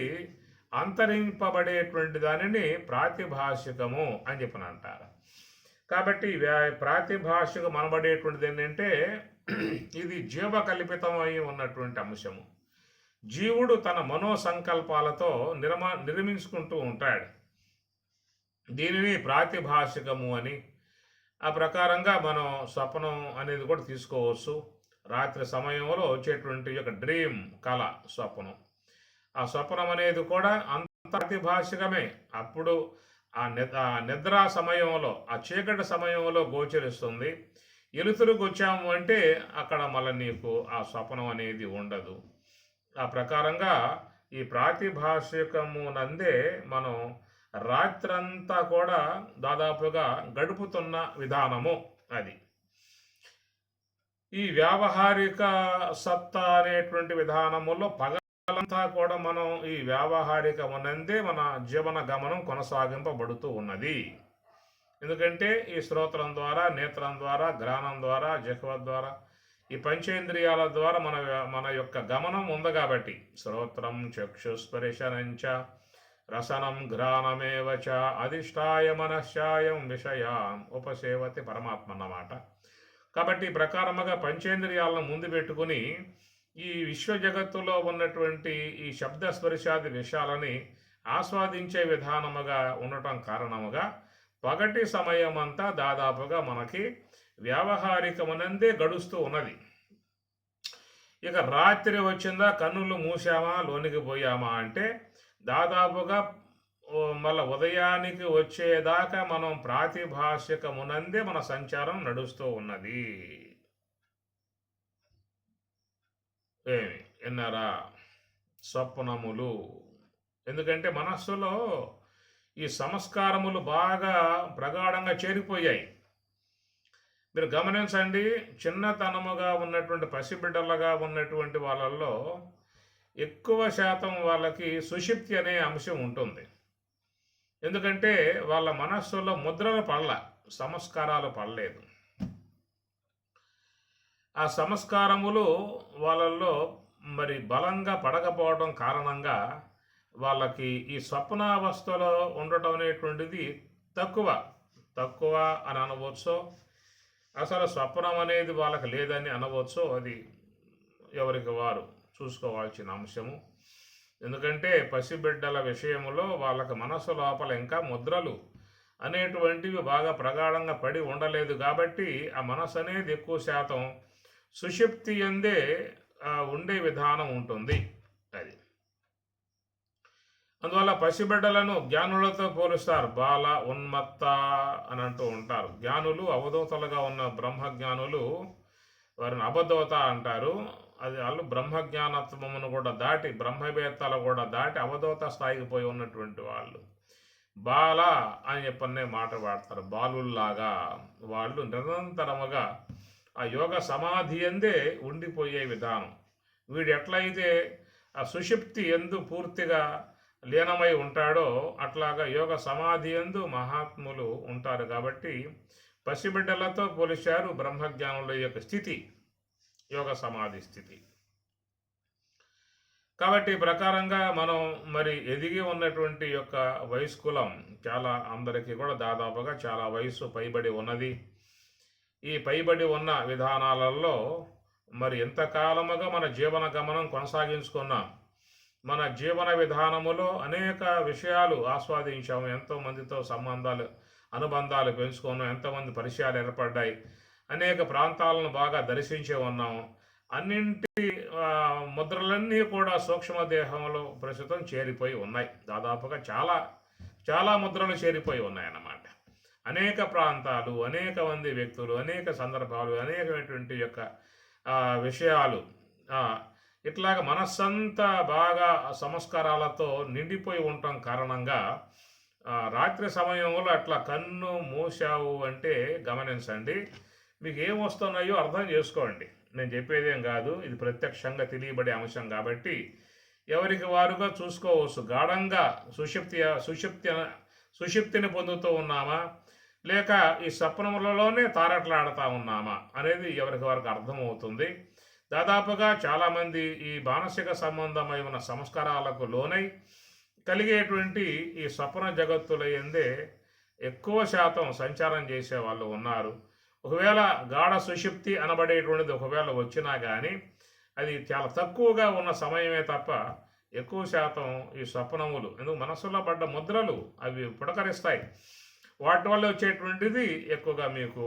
అంతరింపబడేటువంటి దానిని ప్రాతిభాషికము అని చెప్పని అంటారు. కాబట్టి ప్రాతిభాషికం అనబడేటువంటిది ఏంటంటే ఇది జీవకల్పితమై ఉన్నటువంటి అంశము. జీవుడు తన మనోసంకల్పాలతో నిర్మించుకుంటూ ఉంటాడు. దీనిని ప్రాతిభాషికము అని. ఆ ప్రకారంగా మనం స్వప్నం అనేది కూడా తీసుకోవచ్చు. రాత్రి సమయంలో వచ్చేటువంటి యొక్క డ్రీమ్, కళ, స్వప్నం. ఆ స్వప్నం అనేది కూడా అంత ప్రాతిభాషికమే. అప్పుడు ఆ నిద్రా సమయంలో, ఆ చీకటి సమయంలో గోచరిస్తుంది. ఎలుతురుకు వచ్చాము అంటే అక్కడ మళ్ళీ నీకు ఆ స్వప్నం అనేది ఉండదు. ఆ ప్రకారంగా ఈ ప్రాతిభాషికము నందే మనం రాత్రంతా కూడా దాదాపుగా గడుపుతున్న విధానము అది. ఈ వ్యావహారిక సత్తా అనేటువంటి విధానములో పగలంతా కూడా మనం ఈ వ్యావహారికమునందే మన జీవన గమనం కొనసాగింపబడుతూ ఉన్నది. ఎందుకంటే ఈ శ్రోత్రం ద్వారా, నేత్రం ద్వారా, ఘ్రాణం ద్వారా, జిహ్వ ద్వారా, ఈ పంచేంద్రియాల ద్వారా మన యొక్క గమనం ఉంది కాబట్టి శ్రోత్రం చక్షుస్పర్శనంచ రసనం ఘ్రాణమేవచ అధిష్టాయ మనశ్చాయం విషయాం ఉపసేవతి పరమాత్మ అన్నమాట. కాబట్టి ఈ ప్రకారముగా పంచేంద్రియాలను ముందు పెట్టుకుని ఈ విశ్వ జగత్తులో ఉన్నటువంటి ఈ శబ్దస్పర్శాది విషయాలని ఆస్వాదించే విధానముగా ఉండటం కారణముగా పగటి సమయం అంతా దాదాపుగా మనకి వ్యావహారికమునందే గడుస్తూ ఉన్నది. ఇక రాత్రి వచ్చిందా, కన్నులు మూసామా, లోనికి పోయామా అంటే దాదాపుగా మళ్ళీ ఉదయానికి వచ్చేదాకా మనం ప్రాతిభాషికమునందే మన సంచారం నడుస్తూ ఉన్నది. ఏమి విన్నారా? స్వప్నములు. ఎందుకంటే మనస్సులో ఈ సంస్కారములు బాగా ప్రగాఢంగా చేరిపోయాయి. మీరు గమనించండి, చిన్నతనముగా ఉన్నటువంటి పసిబిడ్డలుగా ఉన్నటువంటి వాళ్ళల్లో ఎక్కువ శాతం వాళ్ళకి సుషిప్తి అనే అంశం ఉంటుంది. ఎందుకంటే వాళ్ళ మనస్సులో ముద్రలు పడల, సంస్కారాలు పడలేదు. ఆ సంస్కారములు వాళ్ళల్లో మరి బలంగా పడకపోవడం కారణంగా వాళ్ళకి ఈ స్వప్నావస్థలో ఉండటం అనేటువంటిది తక్కువ అని అనవచ్చు. అసలు స్వప్నం అనేది వాళ్ళకి లేదని అనవచ్చు. అది ఎవరికి వారు చూసుకోవాల్సిన అంశము. ఎందుకంటే పసిబిడ్డల విషయంలో వాళ్ళకి మనసు లోపల ఇంకా ముద్రలు అనేటువంటివి బాగా ప్రగాఢంగా పడి ఉండలేదు కాబట్టి ఆ మనసు అనేది ఎక్కువ శాతం సుషుప్తి ఎందే ఉండే విధానం ఉంటుంది. అది అందువల్ల పసిబిడ్డలను జ్ఞానులతో పోలుస్తారు. బాల ఉన్మత్త అని అంటూ ఉంటారు. జ్ఞానులు అవధూతలుగా ఉన్న బ్రహ్మజ్ఞానులు వారిని అబద్ధవత అంటారు. అది వాళ్ళు బ్రహ్మజ్ఞానత్వమును కూడా దాటి బ్రహ్మవేత్తలు కూడా దాటి అవధూత స్థాయికి పోయి ఉన్నటువంటి వాళ్ళు బాల అని చెప్పనే మాట వాడతారు. బాలుల్లాగా వాళ్ళు నిరంతరముగా ఆ యోగ సమాధి ఎందే ఉండిపోయే విధానం. వీడు ఎట్లయితే ఆ సుషుప్తి ఎందు పూర్తిగా లీనమై ఉంటాడో అట్లాగా యోగ సమాధి ఎందు మహాత్ములు ఉంటారు. కాబట్టి పసిబిడ్డలతో పోలిశారు బ్రహ్మజ్ఞానుల యొక్క స్థితి, యోగ సమాధి స్థితి. కాబట్టి ఈ ప్రకారంగా మనం మరి ఎదిగి ఉన్నటువంటి యొక్క వయస్కులం చాలా అందరికీ కూడా దాదాపుగా చాలా వయసు పైబడి ఉన్నది. ఈ పైబడి ఉన్న విధానాలలో మరి ఎంతకాలముగా మన జీవన గమనం కొనసాగించుకున్నాం. మన జీవన విధానములో అనేక విషయాలు ఆస్వాదించాము. ఎంతోమందితో అనుబంధాలు పెంచుకున్నాం. ఎంతోమంది పరిచయాలు ఏర్పడ్డాయి. అనేక ప్రాంతాలను బాగా దర్శించి ఉన్నాము. అన్నింటి ముద్రలన్నీ కూడా సూక్ష్మదేహంలో ప్రస్తుతం చేరిపోయి ఉన్నాయి. దాదాపుగా చాలా చాలా ముద్రలు చేరిపోయి ఉన్నాయన్నమాట. అనేక ప్రాంతాలు, అనేక మంది వ్యక్తులు, అనేక సందర్భాలు, అనేకమైనటువంటి యొక్క విషయాలు ఇట్లాగ మనస్సంతా బాగా సంస్కారాలతో నిండిపోయి ఉండటం కారణంగా రాత్రి సమయంలో అట్లా కన్ను మూసావు అంటే గమనించండి, మీకు ఏం వస్తున్నాయో అర్థం చేసుకోండి. నేను చెప్పేదేం కాదు, ఇది ప్రత్యక్షంగా తెలియబడే అంశం కాబట్టి ఎవరికి వారుగా చూసుకోవచ్చు. గాఢంగా సుషుప్తిని పొందుతూ ఉన్నామా లేక ఈ స్వప్నములలోనే తారట్లాడుతూ ఉన్నామా అనేది ఎవరికి వారికి అర్థమవుతుంది. దాదాపుగా చాలామంది ఈ మానసిక సంబంధమై ఉన్న సంస్కారాలకు లోనై కలిగేటువంటి ఈ స్వప్న జగత్తుల యందే ఎక్కువ శాతం సంచారం చేసే వాళ్ళు ఉన్నారు. ఒకవేళ గాఢ సుషుప్తి అనబడేటువంటిది ఒకవేళ వచ్చినా కానీ అది చాలా తక్కువగా ఉన్న సమయమే తప్ప ఎక్కువ శాతం ఈ స్వప్నములు ఎందుకు మనసులో పడ్డ ముద్రలు అవి పుడకరిస్తాయి. వాటి వల్ల వచ్చేటువంటిది ఎక్కువగా మీకు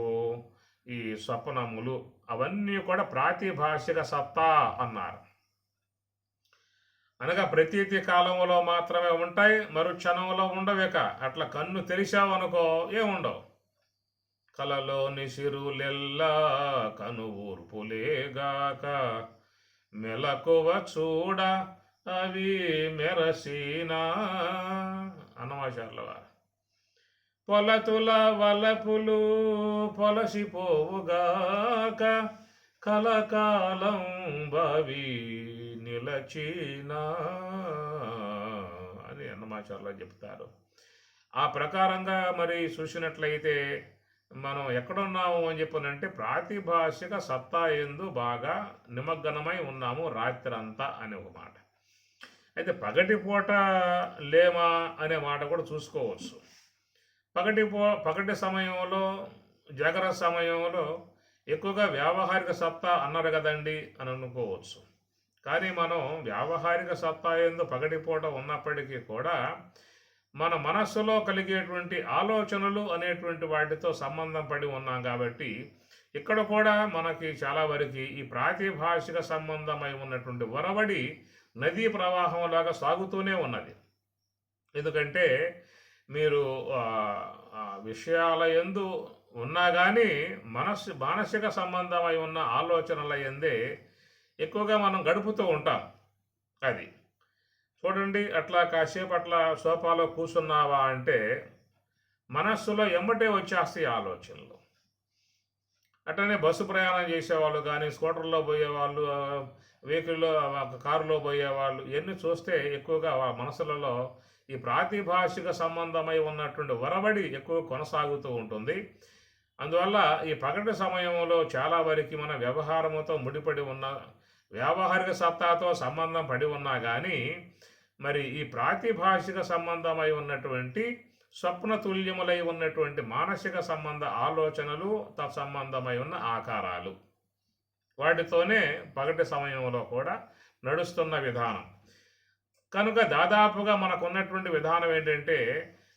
ఈ స్వప్నములు అవన్నీ కూడా ప్రాతిభాషిక సత్తా అన్నారు. అనగా ప్రతీతి కాలంలో మాత్రమే ఉంటాయి, మరుక్షణంలో ఉండవేక. అట్లా కన్ను తెరిచావనుకో ఏముండవు. కలలోని సిరులెల్లా కనుఊర్పులేగాక మెలకువ చూడ అవి మెరసీనా అన్నమాచార్ల వారు. పొలతుల వలపులు పొలసిపోవుగాక కలకాలం భవి నిలచీనా అని అన్నమాచార్ల చెప్తారు. ఆ ప్రకారంగా మరి చూసినట్లయితే మనం ఎక్కడున్నాము అని చెప్పనంటే ప్రాతిభాషిక సత్తా ఎందు బాగా నిమగ్నమై ఉన్నాము రాత్రంతా అనే ఒక మాట. అయితే పగటిపూట లేమా అనే మాట కూడా చూసుకోవచ్చు. పగటి సమయంలో జాగ్రత్త సమయంలో ఎక్కువగా వ్యావహారిక సత్తా అన్నారు కదండి అని అనుకోవచ్చు. కానీ మనం వ్యావహారిక సత్తా ఎందు పగటిపూట ఉన్నప్పటికీ కూడా మన మనస్సులో కలిగేటువంటి ఆలోచనలు అనేటువంటి వాటితో సంబంధం పడి ఉన్నాం కాబట్టి ఇక్కడ కూడా మనకి చాలా వరకు ఈ ప్రాతిభాషిక సంబంధమై ఉన్నటువంటి ఒరవడి నదీ ప్రవాహంలాగా సాగుతూనే ఉన్నది. ఎందుకంటే మీరు విషయాల యందు ఉన్నా కానీ మానసిక సంబంధమై ఉన్న ఆలోచనల యందే ఎక్కువగా మనం గడుపుతూ ఉంటాం. అది చూడండి, అట్లా కాసేపు అట్లా సోఫాలో కూర్చున్నావా అంటే మనస్సులో ఎమ్మటే వచ్చేస్తాయి ఆలోచనలు. అట్లనే బస్సు ప్రయాణం చేసేవాళ్ళు కానీ, స్కూటర్లో పోయేవాళ్ళు, వెహికల్లో కారులో పోయేవాళ్ళు ఇవన్నీ చూస్తే ఎక్కువగా మనసులలో ఈ ప్రాతిభాషిక సంబంధమై ఉన్నటువంటి ఒరబడి ఎక్కువ కొనసాగుతూ ఉంటుంది. అందువల్ల ఈ పగటి సమయంలో చాలా వరకు మన వ్యవహారముతో ముడిపడి ఉన్న వ్యావహారిక సత్తాతో సంబంధం పడి ఉన్నా కానీ మరి ఈ ప్రాతిభాషిక సంబంధమై ఉన్నటువంటి స్వప్న తుల్యములై ఉన్నటువంటి మానసిక సంబంధ ఆలోచనలు తత్సంబంధమై ఉన్న ఆకారాలు వాటితోనే పగటి సమయంలో కూడా నడుస్తున్న విధానం. కనుక దాదాపుగా మనకు ఉన్నటువంటి విధానం ఏంటంటే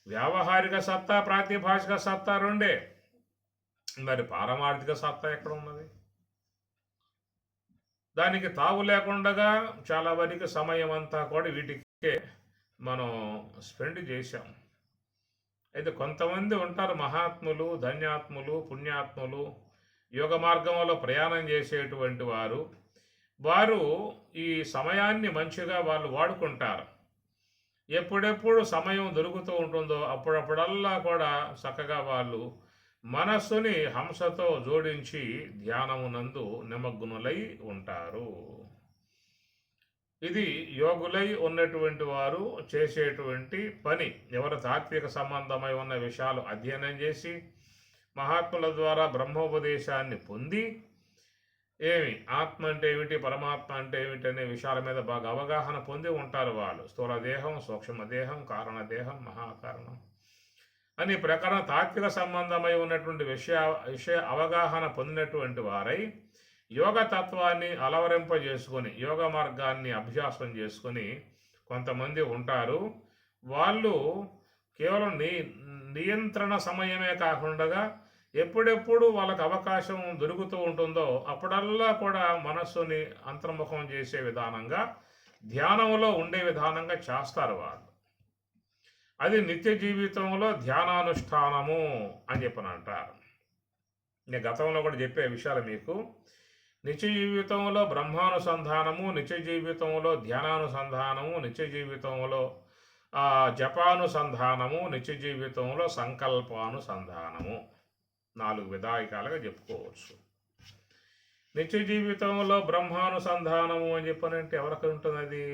వ్యావహారిక సత్తా, ప్రాతిభాషిక సత్తా రెండే. మరి పారమార్థిక సత్తా ఎక్కడ ఉన్నది? దానికి తావు లేకుండా చాలా వరకు సమయం అంతా కూడా వీటికే మనం స్పెండ్ చేశాం. అయితే కొంతమంది ఉంటారు మహాత్ములు, ధన్యాత్ములు, పుణ్యాత్ములు, యోగ మార్గంలో ప్రయాణం చేసేటువంటి వారు. వారు ఈ సమయాన్ని మంచిగా వాళ్ళు వాడుకుంటారు. ఎప్పుడెప్పుడు సమయం దొరుకుతూ ఉంటుందో అప్పుడప్పుడల్లా కూడా చక్కగా వాళ్ళు మనస్సుని హంసతో జోడించి ధ్యానమునందు నిమగ్నులై ఉంటారు. ఇది యోగులై ఉన్నటువంటి వారు చేసేటువంటి పని. ఎవరు తాత్విక సంబంధమై ఉన్న విషయాలు అధ్యయనం చేసి మహాత్ముల ద్వారా బ్రహ్మోపదేశాన్ని పొంది ఆత్మ అంటే ఏమిటి, పరమాత్మ అంటే ఏమిటి అనే విషయాల మీద బాగా అవగాహన పొంది ఉంటారు వాళ్ళు. స్థూలదేహం, సూక్ష్మదేహం, కారణదేహం, మహాకారణం అని ప్రకారం తాత్విక సంబంధమై ఉన్నటువంటి విషయ అవగాహన పొందినటువంటి వారై యోగ తత్వాన్ని అలవరింపజేసుకొని యోగ మార్గాన్ని అభ్యాసం చేసుకొని కొంతమంది ఉంటారు. వాళ్ళు కేవలం నియంత్రణ సమయమే కాకుండా ఎప్పుడెప్పుడు వాళ్ళకి అవకాశం దొరుకుతూ ఉంటుందో అప్పుడల్లా కూడా మనస్సుని అంతర్ముఖం చేసే విధానంగా, ధ్యానంలో ఉండే విధానంగా చేస్తారు వాళ్ళు. అది నిత్య జీవితంలో ధ్యానానుష్ఠానము అని చెప్పని అంటారు. నేను గతంలో కూడా చెప్పే విషయాలు మీకు. నిత్య జీవితంలో బ్రహ్మానుసంధానము, నిత్య జీవితంలో ధ్యానానుసంధానము, నిత్య జీవితంలో జపానుసంధానము, నిత్య జీవితంలో సంకల్పానుసంధానము 4 విధాయకాలుగా చెప్పుకోవచ్చు. నిత్య జీవితంలో బ్రహ్మానుసంధానము అని చెప్పనంటే ఎవరికి ఉంటుంది? అది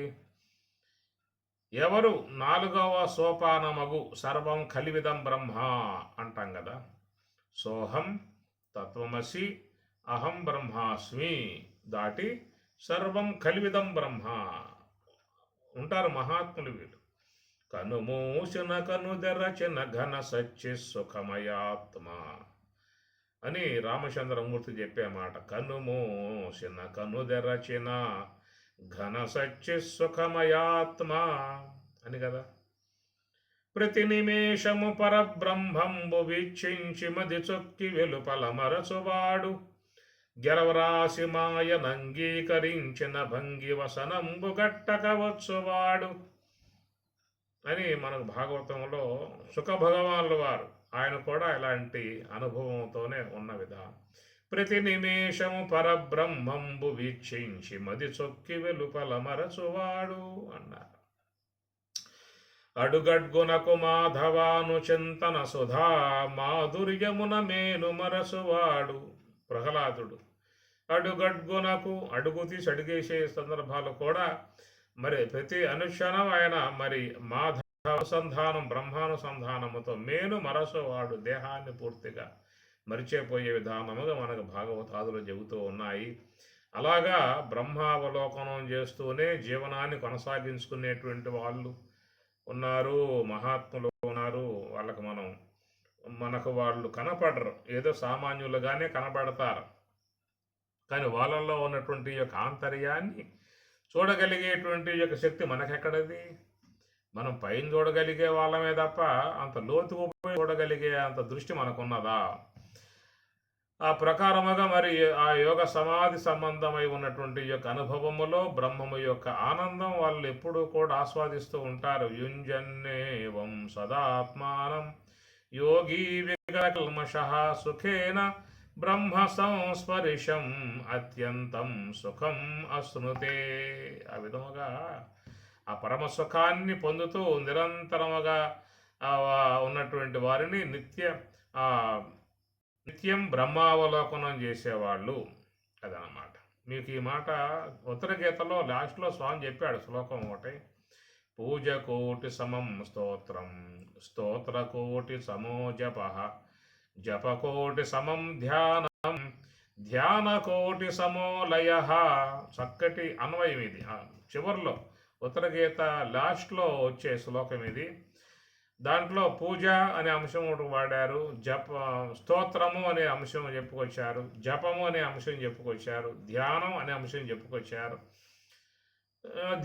ఎవరు 4వ సోపానమగు సర్వం కలివిదం బ్రహ్మ అంటాం కదా. సోహం తత్వమసి అహం బ్రహ్మాస్మి దాటి సర్వం కలివిదం బ్రహ్మ ఉంటారు మహాత్ములు వీళ్ళు. కనుమూసిన కనుదెరచిన ఘన సచ్చి సుఖమయాత్మ అని రామచంద్రమూర్తి చెప్పే మాట. కనుమూసిన కనుదెరచిన ఘన సచ్చి సుఖమయాత్మ అని కదా. ప్రతి నిమేషము పరబ్రహ్మంబు వీక్షించి మది చొక్కి వెలుపల మరచువాడు గెలవరాశి మాయనంగీకరించిన భంగి వసనంబు గట్టకవచ్చువాడు అని మనకు భాగవతంలో సుఖ భగవానుల వారు ఆయన కూడా ఇలాంటి అనుభవంతోనే ఉన్న విధానం. ప్రతి నిమేషము పరబ్రహ్మంబు వీక్షించి మది చొక్కి వెలుపల మరచువాడు అన్నారు. అడుగడ్గునకు మాధవాను చింతన సుధా మాధుర్యమున మేను మరసువాడు ప్రహ్లాదుడు. అడుగడ్గునకు అడుగు తీసి అడిగేసే సందర్భాలు కూడా మరి ప్రతి అనుక్షణం ఆయన మరి మాధవానుసంధానం బ్రహ్మానుసంధానముతో మేను మరసువాడు దేహాన్ని పూర్తిగా మరిచిపోయే విధానముగా మనకు భాగవతాదులు చెబుతూ ఉన్నాయి. అలాగా బ్రహ్మావలోకనం చేస్తూనే జీవనాన్ని కొనసాగించుకునేటువంటి వాళ్ళు ఉన్నారు, మహాత్ములు ఉన్నారు. మనకు వాళ్ళు కనపడరు, ఏదో సామాన్యులుగానే కనపడతారు. కానీ వాళ్ళల్లో ఉన్నటువంటి యొక్క ఆంతర్యాన్ని చూడగలిగేటువంటి యొక్క శక్తి మనకెక్కడది? మనం పైన చూడగలిగే వాళ్ళమే తప్ప అంత లోతుకు చూడగలిగే అంత దృష్టి మనకున్నదా? ఆ ప్రకారముగా మరి ఆ యోగ సమాధి సంబంధమై ఉన్నటువంటి యొక్క అనుభవములో బ్రహ్మము యొక్క ఆనందం వాళ్ళు ఎప్పుడూ కూడా ఆస్వాదిస్తూ ఉంటారు. యుంజన్నేవం సదాత్మానం యోగి విగల్మషః సుఖేన బ్రహ్మ సంస్పర్శం అత్యంతం సుఖం అశ్నుతే. ఆ విధముగా ఆ పరమ సుఖాన్ని పొందుతూ నిరంతరముగా ఉన్నటువంటి వారిని నిత్యం బ్రహ్మావలోకనం చేసేవాళ్ళు అదనమాట. మీకు ఈ మాట ఉత్తర గీతలో లాస్ట్లో స్వామి చెప్పాడు శ్లోకం ఒకటి. పూజ కోటి సమం స్తోత్రం స్తోత్రకోటి సమో జప జపకోటి సమం ధ్యానం ధ్యానకోటి సమో లయ. చక్కటి అన్వయం ఇది చివరిలో ఉత్తర గీత లాస్ట్లో వచ్చే శ్లోకం ఇది. దాంట్లో పూజ అనే అంశం ఒకటి వాడారు, స్తోత్రము అనే అంశం చెప్పుకొచ్చారు, జపము అనే అంశం చెప్పుకొచ్చారు, ధ్యానం అనే అంశం చెప్పుకొచ్చారు.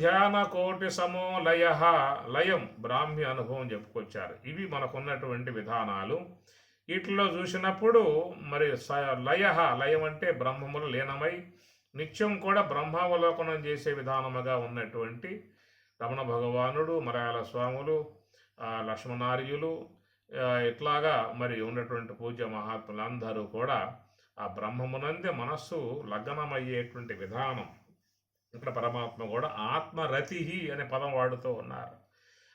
ధ్యాన కోటి సమో లయ, లయం బ్రాహ్మి అనుభవం చెప్పుకొచ్చారు. ఇవి మనకున్నటువంటి విధానాలు. వీటిలో చూసినప్పుడు మరి లయం అంటే బ్రహ్మములు లీనమై నిత్యం కూడా బ్రహ్మావలోకనం చేసే విధానముగా ఉన్నటువంటి రమణ భగవానుడు, మలయాళ స్వాములు, లక్ష్మణార్యులు, ఇట్లాగా మరి ఉన్నటువంటి పూజ్య మహాత్ములందరూ కూడా ఆ బ్రహ్మమునందే మనస్సు లగ్నమయ్యేటువంటి విధానం. ఇక్కడ పరమాత్మ కూడా ఆత్మరతి అనే పదం వాడుతూ ఉన్నారు.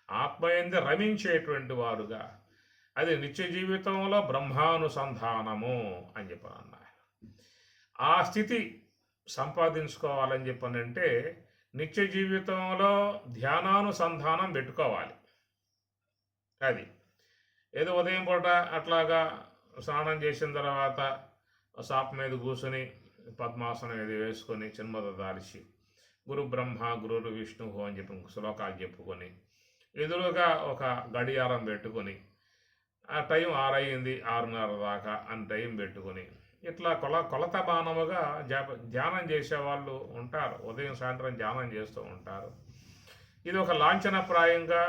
ఆత్మయందే రమించేటువంటి వారుగా, అది నిత్య జీవితంలో బ్రహ్మానుసంధానము అని చెప్పని అన్నారు. ఆ స్థితి సంపాదించుకోవాలని చెప్పనంటే నిత్య జీవితంలో ధ్యానానుసంధానం పెట్టుకోవాలి. అది ఏదో ఉదయం పూట అట్లాగా స్నానం చేసిన తర్వాత సాప్ మీద కూర్చొని పద్మాసనం ఏది వేసుకొని చిన్మద దాల్చి గురు బ్రహ్మ గురు విష్ణు అని చెప్పి శ్లోకాలు చెప్పుకొని ఎదురుగా ఒక గడియారం పెట్టుకొని ఆ టైం 6 అయింది 6:30 దాకా అని టైం పెట్టుకొని ఇట్లా కొలత బాణముగా ధ్యానం చేసేవాళ్ళు ఉంటారు. ఉదయం సాయంత్రం ధ్యానం చేస్తూ ఉంటారు. ఇది ఒక లాంఛనప్రాయంగా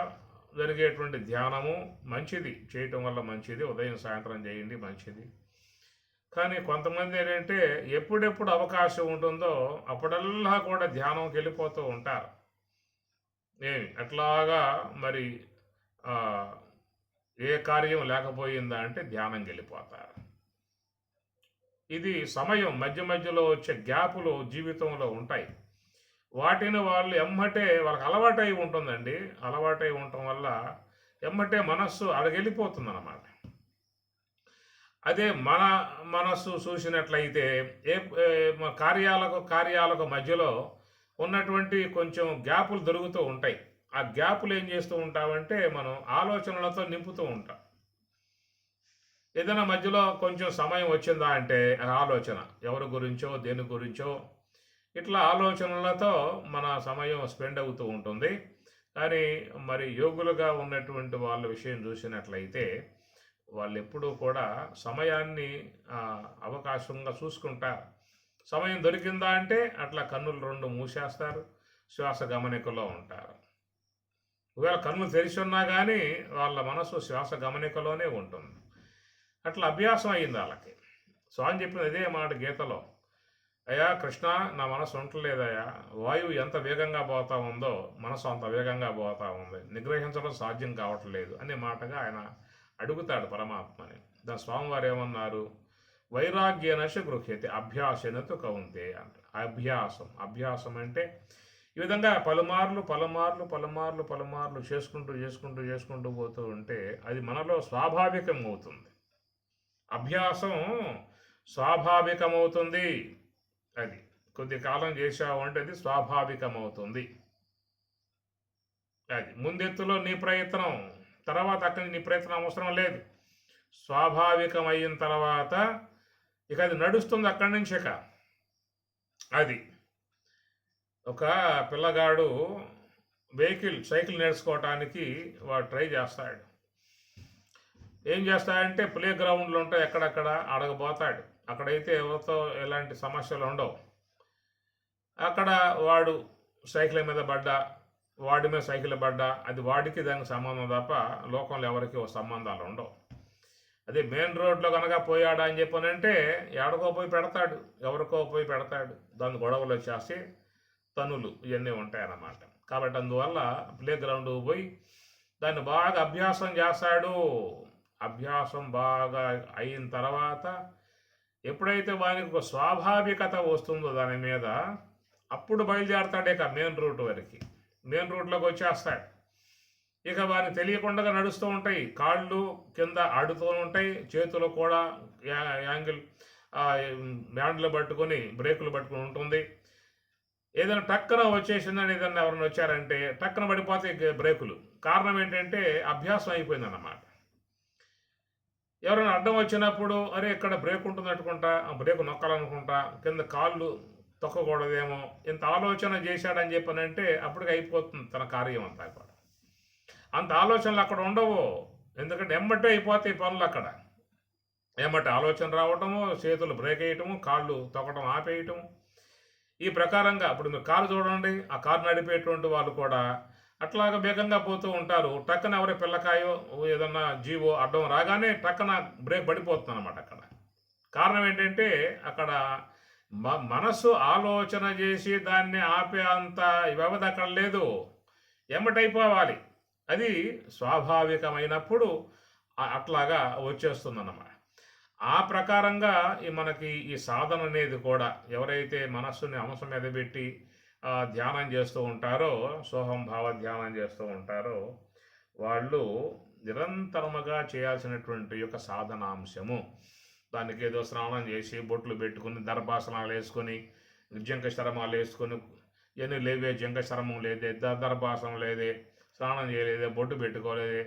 జరిగేటువంటి ధ్యానము, మంచిది, చేయటం వల్ల మంచిది. ఉదయం సాయంత్రం చేయండి, మంచిది. కానీ కొంతమంది ఏంటంటే ఎప్పుడెప్పుడు అవకాశం ఉంటుందో అప్పుడల్లా కూడా ధ్యానంకి వెళ్ళిపోతూ ఉంటారు. అట్లాగా మరి ఏ కార్యం లేకపోయిందా అంటే ధ్యానంకి వెళ్ళిపోతారు. ఇది సమయం మధ్య మధ్యలో వచ్చే గ్యాపులు జీవితంలో ఉంటాయి. వాటిని వాళ్ళు ఎమ్మటే వాళ్ళకి అలవాటై ఉంటుందండి. అలవాటై ఉండటం వల్ల ఎమ్మటే మనస్సు అడగెళ్ళిపోతుంది అన్నమాట. అదే మన మనస్సు చూసినట్లయితే కార్యాలకు మధ్యలో ఉన్నటువంటి కొంచెం గ్యాపులు దొరుకుతూ ఉంటాయి. ఆ గ్యాపులు ఏం చేస్తూ ఉంటామంటే మనం ఆలోచనలతో నింపుతూ ఉంటాం. ఏదైనా మధ్యలో కొంచెం సమయం వచ్చిందా అంటే ఆలోచన ఎవరి గురించో దేని గురించో ఇట్లా ఆలోచనలతో మన సమయం స్పెండ్ అవుతూ ఉంటుంది. కానీ మరి యోగులుగా ఉన్నటువంటి వాళ్ళ విషయం చూసినట్లయితే వాళ్ళు ఎప్పుడూ కూడా సమయాన్ని అవకాశంగా చూసుకుంటారు. సమయం దొరికిందా అంటే అట్లా కన్నులు 2 మూసేస్తారు, శ్వాస గమనికలో ఉంటారు. ఒకవేళ కన్నులు తెరిచి ఉన్నా కానీ వాళ్ళ మనసు శ్వాస గమనికలోనే ఉంటుంది. అట్లా అభ్యాసం అయింది వాళ్ళకి. స్వామి చెప్పిన ఇదే మాట గీతలో, అయ్యా కృష్ణ, నా మనసు ఉండలేదయ్యా, వాయువు ఎంత వేగంగా పోతా ఉందో మనసు అంత వేగంగా పోతా ఉంది, నిగ్రహించడం సాధ్యం కావట్లేదు అనే మాటగా ఆయన అడుగుతాడు పరమాత్మని. దాని స్వామివారు ఏమన్నారు, వైరాగ్యనశ గృహ్యతే అభ్యాసనతో కౌంతే అంట. అభ్యాసం అంటే ఈ విధంగా పలుమార్లు చేసుకుంటూ పోతూ ఉంటే అది మనలో స్వాభావికం అవుతుంది. అభ్యాసం స్వాభావికమవుతుంది. అది కొద్ది కాలం చేసావు అంటే అది స్వాభావికమవుతుంది. అది ముందెత్తులో నీ ప్రయత్నం, తర్వాత అక్కడి నీ ప్రయత్నం అవసరం లేదు. స్వాభావికం అయిన తర్వాత ఇక అది నడుస్తుంది అక్కడి నుంచి. అది ఒక పిల్లగాడు సైకిల్ నేర్చుకోవటానికి వాడు ట్రై చేస్తాడు. ఏం చేస్తాడంటే ప్లే గ్రౌండ్లు ఉంటాయి, ఎక్కడక్కడ అడగబోతాడు. అక్కడైతే ఎవరితో ఎలాంటి సమస్యలు ఉండవు. అక్కడ వాడు సైకిల్ మీద పడ్డా, వాడి మీద సైకిల్ పడ్డా అది వాడికి దానికి సంబంధం తప్ప లోకంలో ఎవరికి సంబంధాలు ఉండవు. అదే మెయిన్ రోడ్లో కనుక పోయాడా అని చెప్పనంటే ఎవరికో పోయి పెడతాడు. దాని గొడవలు వచ్చేసి తనులు ఇవన్నీ ఉంటాయన్నమాట. కాబట్టి అందువల్ల ప్లే గ్రౌండ్ పోయి దాన్ని బాగా అభ్యాసం చేస్తాడు. అభ్యాసం బాగా అయిన తర్వాత ఎప్పుడైతే వానికి ఒక స్వాభావికత వస్తుందో దాని మీద, అప్పుడు బయలుదేరతాడు ఇక మెయిన్ రూట్ వరకు. మెయిన్ రూట్లోకి వచ్చేస్తాడు. ఇక వారికి తెలియకుండా నడుస్తూ ఉంటాయి, కాళ్ళు కింద ఆడుతూ ఉంటాయి, చేతులు కూడా బ్యాండ్లు పట్టుకొని బ్రేకులు పట్టుకుని ఉంటుంది. ఏదైనా టక్కన వచ్చేసిందని ఏదైనా ఎవరైనా వచ్చారంటే టక్కన పడిపోతాయి బ్రేకులు. కారణం ఏంటంటే అభ్యాసం అయిపోయిందన్నమాట. ఎవరైనా అడ్డం వచ్చినప్పుడు అరే ఇక్కడ బ్రేక్ ఉంటుంది అనుకుంటా, బ్రేక్ నొక్కాలనుకుంటా, కింద కాళ్ళు తొక్కకూడదేమో, ఇంత ఆలోచన చేశాడని చెప్పనంటే అప్పటికి అయిపోతుంది తన కార్యం అంతా కూడా. అంత ఆలోచనలు అక్కడ ఉండవు. ఎందుకంటే ఎమ్మటే అయిపోతాయి పనులు అక్కడ. ఎమ్మటే ఆలోచన రావటము, చేతులు బ్రేక్ వేయటము, కాళ్ళు తొక్కడం ఆపేయటం. ఈ ప్రకారంగా ఇప్పుడు మీరు కారు చూడండి, ఆ కారు నడిపేటువంటి వాళ్ళు కూడా అట్లాగా వేగంగా పోతూ ఉంటారు. టక్కన ఎవరి పిల్లకాయో ఏదన్నా జీవో అడ్డం రాగానే టక్కన బ్రేక్ పడిపోతుంది అనమాట అక్కడ. కారణం ఏంటంటే అక్కడ మనసు ఆలోచన చేసి దాన్ని ఆపే అంత వ్యవధి అక్కడ లేదు. ఎమ్మటైపోవాలి. అది స్వాభావికమైనప్పుడు అట్లాగా వచ్చేస్తుందన్నమాట. ఆ ప్రకారంగా మనకి ఈ సాధన అనేది కూడా ఎవరైతే మనస్సుని అంశం మీద పెట్టి ధ్యానం చేస్తూ ఉంటారో, సోహం భావ ధ్యానం చేస్తూ ఉంటారో, వాళ్ళు నిరంతరముగా చేయాల్సినటువంటి యొక్క సాధనాంశము. దానికి ఏదో స్నానం చేసి బొట్లు పెట్టుకుని దర్భాసనాలు వేసుకొని జంక శరమాలు వేసుకొని ఎన్ని లేవే, జంక శరమం లేదే, దర్భాసనం లేదే, స్నానం చేయలేదే, బొట్టు పెట్టుకోలేదే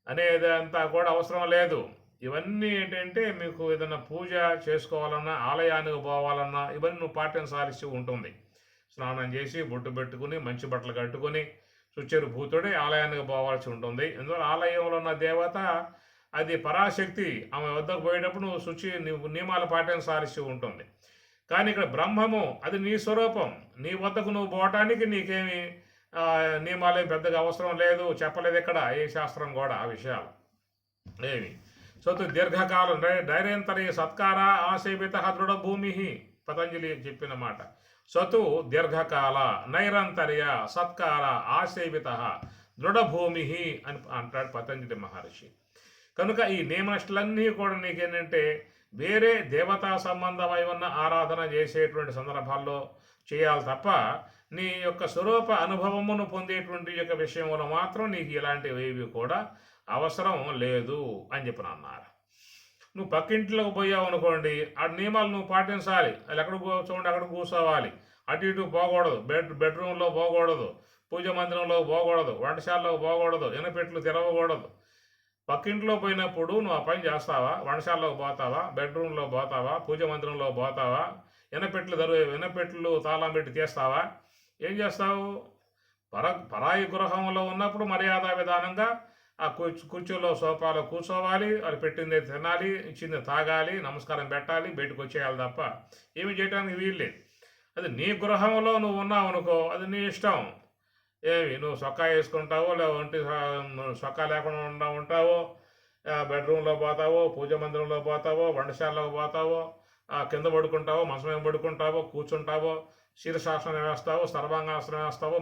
అనేది అంతా కూడా అవసరం లేదు. ఇవన్నీ ఏంటంటే మీకు ఏదైనా పూజ చేసుకోవాలన్నా, ఆలయానికి పోవాలన్నా ఇవన్నీ నువ్వు పాటించాల్సి ఉంటుంది. స్నానం చేసి బొట్టు పెట్టుకుని మంచి బట్టలు కట్టుకొని శుచిరు భూతుడే ఆలయానికి పోవాల్సి ఉంటుంది. ఎందువల్ల ఆలయంలో ఉన్న దేవత అది పరాశక్తి. ఆమె వద్దకు పోయేటప్పుడు నువ్వు నియమాలు పాటించాల్సి ఉంటుంది. కానీ ఇక్కడ బ్రహ్మము అది నీ స్వరూపం. నీ వద్దకు నువ్వు పోవటానికి నీకేమి నియమాలేం పెద్దగా అవసరం లేదు, చెప్పలేదు ఇక్కడ ఏ శాస్త్రం కూడా ఆ విషయాలు ఏమి. సొత్తు దీర్ఘకాలం ధైర్యంతరి సత్కార ఆసేవిత దృఢ భూమి, పతంజలి చెప్పిన మాట. సతు దీర్ఘకాల నైరంతర్య సత్కార ఆసేవిత దృఢభూమి అని అంటాడు పతంజలి మహర్షి. కనుక ఈ నియమనిష్టలన్నీ కూడా నీకేంటంటే వేరే దేవతా సంబంధమై ఉన్న ఆరాధన చేసేటువంటి సందర్భాల్లో చేయాలి తప్ప నీ యొక్క స్వరూప అనుభవమును పొందేటువంటి యొక్క విషయంలో మాత్రం నీకు ఇలాంటివి ఏవి కూడా అవసరం లేదు అని చెప్పిన అన్నారు. నువ్వు పక్కింట్లోకి పోయావు అనుకోండి, ఆ నియమాలు నువ్వు పాటించాలి. అది ఎక్కడ కూర్చోండి అక్కడ కూర్చోవాలి, అటు ఇటు పోకూడదు, బెడ్రూమ్లో పోకూడదు, పూజ మందిరంలో పోకూడదు, వంటశాలలో పోకూడదు, ఎనపెట్లు తెరవకూడదు. పక్కింట్లో పోయినప్పుడు నువ్వు ఆ పని చేస్తావా? వంటశాలలోకి పోతావా, బెడ్రూమ్లో పోతావా, పూజ మందిరంలో పోతావా, ఎనపెట్లు తాళం పెట్టి తీస్తావా? ఏం చేస్తావు? పరాయి గృహంలో ఉన్నప్పుడు మర్యాద విధానంగా ఆ కుర్చీలో సోఫాలో కూర్చోవాలి, అది పెట్టింది తినాలి, ఇచ్చింది తాగాలి, నమస్కారం పెట్టాలి, బయటకు వచ్చేయాలి తప్ప ఏమి చేయడానికి వీల్లేదు. అది నీ గృహంలో నువ్వు ఉన్నావు అనుకో, అది నీ ఇష్టం. ఏమి నువ్వు సొక్కా వేసుకుంటావో లేదంటే సొక్కా లేకుండా ఉంటావో, బెడ్రూమ్లో పోతావో, పూజ మందిరంలో పోతావో, వంటశాలలో పోతావో, కింద పడుకుంటావో, మంచం మీద పడుకుంటావో, కూర్చుంటావో, శీర్షాసనం వేస్తావో, సర్వాంగాసనం వేస్తావో,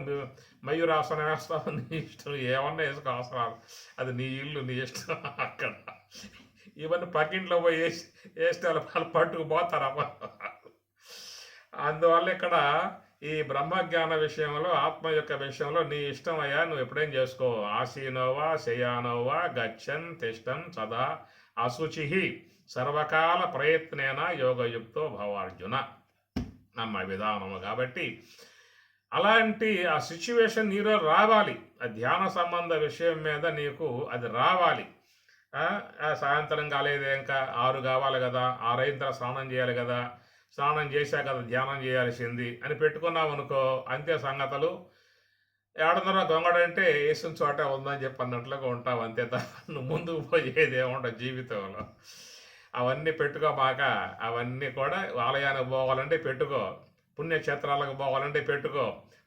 మయూరాసనం వేస్తావో, నీ ఇష్టం. ఏమన్నా వేసుకో అవసరాలు, అది నీ ఇల్లు, నీ ఇష్టం. అక్కడ ఇవన్నీ పక్కింట్లో పోయి వేస్తే వాళ్ళు పట్టుకుపోతారు. అందువల్ల ఇక్కడ ఈ బ్రహ్మజ్ఞాన విషయంలో, ఆత్మ యొక్క విషయంలో నీ ఇష్టం అయ్యా, నువ్వు ఎప్పుడేం చేసుకో. ఆసీనోవా శయానోవా గచ్చన్ తిష్టన్ సదా అశుచి సర్వకాల ప్రయత్నేన యోగయుక్తో భవార్జున అన్న విధానము. కాబట్టి అలాంటి ఆ సిచ్యువేషన్ నీలో రావాలి. ఆ ధ్యాన సంబంధ విషయం మీద నీకు అది రావాలి. సాయంత్రం కాలేదే, ఇంకా 6 కావాలి కదా, 6 అయిన తర్వాత స్నానం చేయాలి కదా, స్నానం చేశాక కదా ధ్యానం చేయాల్సింది అని పెట్టుకున్నావు అనుకో, అంతే సంగతులు. ఏడున్నర దొంగడంటే వేసిన చోట ఉందని చెప్పి అన్నట్లుగా ఉంటావు, అంతే తప్ప నువ్వు ముందుకు పోయేది ఏముండవు జీవితంలో. అవన్నీ పెట్టుకోమాక. అవన్నీ కూడా ఆలయానికి పోవాలంటే పెట్టుకో, పుణ్యక్షేత్రాలకు పోవాలంటే పెట్టుకో,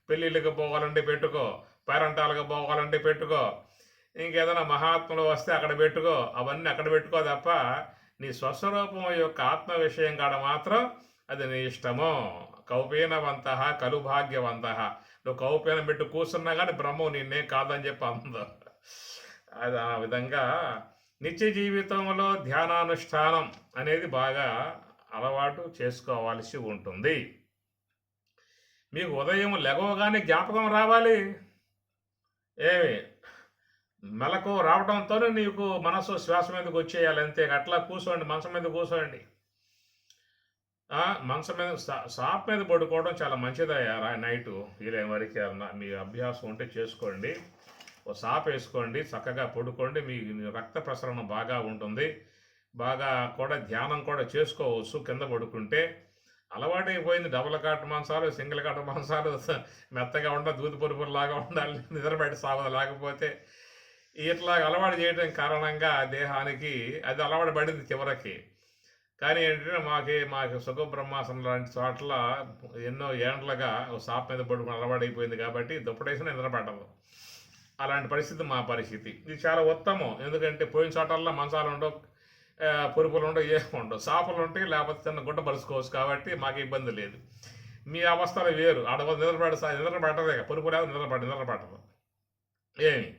పెళ్ళిళ్ళకి పోవాలంటే పెట్టుకో, పేరంటాలకు పోవాలంటే పెట్టుకో, ఇంకేదైనా మహాత్ములు వస్తే అక్కడ పెట్టుకో. అవన్నీ అక్కడ పెట్టుకో తప్ప నీ స్వస్వరూపం యొక్క ఆత్మ విషయం కాడ మాత్రం అది నీ ఇష్టము. కౌపీనవంత కలుభాగ్యవంత. నువ్వు కౌపీనం పెట్టి కూర్చున్నా కానీ బ్రహ్మం నిన్నే కాదని చెప్పి అందు. అది ఆ విధంగా నిత్య జీవితంలో ధ్యానానుష్ఠానం అనేది బాగా అలవాటు చేసుకోవాల్సి ఉంటుంది. మీకు ఉదయం లెగవగానే జ్ఞాపకం రావాలి. ఏమి మెలకు రావడంతోనే నీకు మనసు శ్వాస మీదకి వచ్చేయాలి, అంతే. అట్లా కూర్చోండి, మంచం మీద కూర్చోండి. మంచం మీద సాప్ మీద పడుకోవడం చాలా మంచిదయ్యా. నైటు వీలైన వరకు మీ అభ్యాసం ఉంటే చేసుకోండి. ఓ సాప్ వేసుకోండి, చక్కగా పడుకోండి. మీ రక్త ప్రసరణ బాగా ఉంటుంది. బాగా కూడా ధ్యానం కూడా చేసుకోవచ్చు కింద పడుకుంటే. అలవాటైపోయింది డబుల్ కాట్ మంచాలు, సింగిల్ కాట్ మంచాలు, మెత్తగా ఉండాలి, దూది పొరుపులాగా ఉండాలి, నిద్రబెట్టి సాగదు. లేకపోతే ఇట్లా అలవాటు చేయడం కారణంగా దేహానికి అది అలవాటు పడింది చివరికి. కానీ ఏంటంటే మాకు సుఖబ్రహ్మాసనం లాంటి చోట్ల ఎన్నో ఏండ్లుగా ఓ సాప మీద పడుకుని అలవాటైపోయింది కాబట్టి దుప్పటేసి నిద్ర పట్టదు. అలాంటి పరిస్థితి మా పరిస్థితి. ఇది చాలా ఉత్తమం. ఎందుకంటే పోయిన చోటల్లా మంచాలు ఉండవు, పురుపులు ఉండవు, ఏమి ఉండవు. సాపలు ఉంటాయి, లేకపోతే చిన్న గుడ్డ పరుచుకోవచ్చు కాబట్టి మాకు ఇబ్బంది లేదు. మీ అవస్థలు వేరు. ఆడవాళ్ళు నిద్ర పట్టదే, పురుపు లేదు, నిద్ర పట్టదు ఏమి.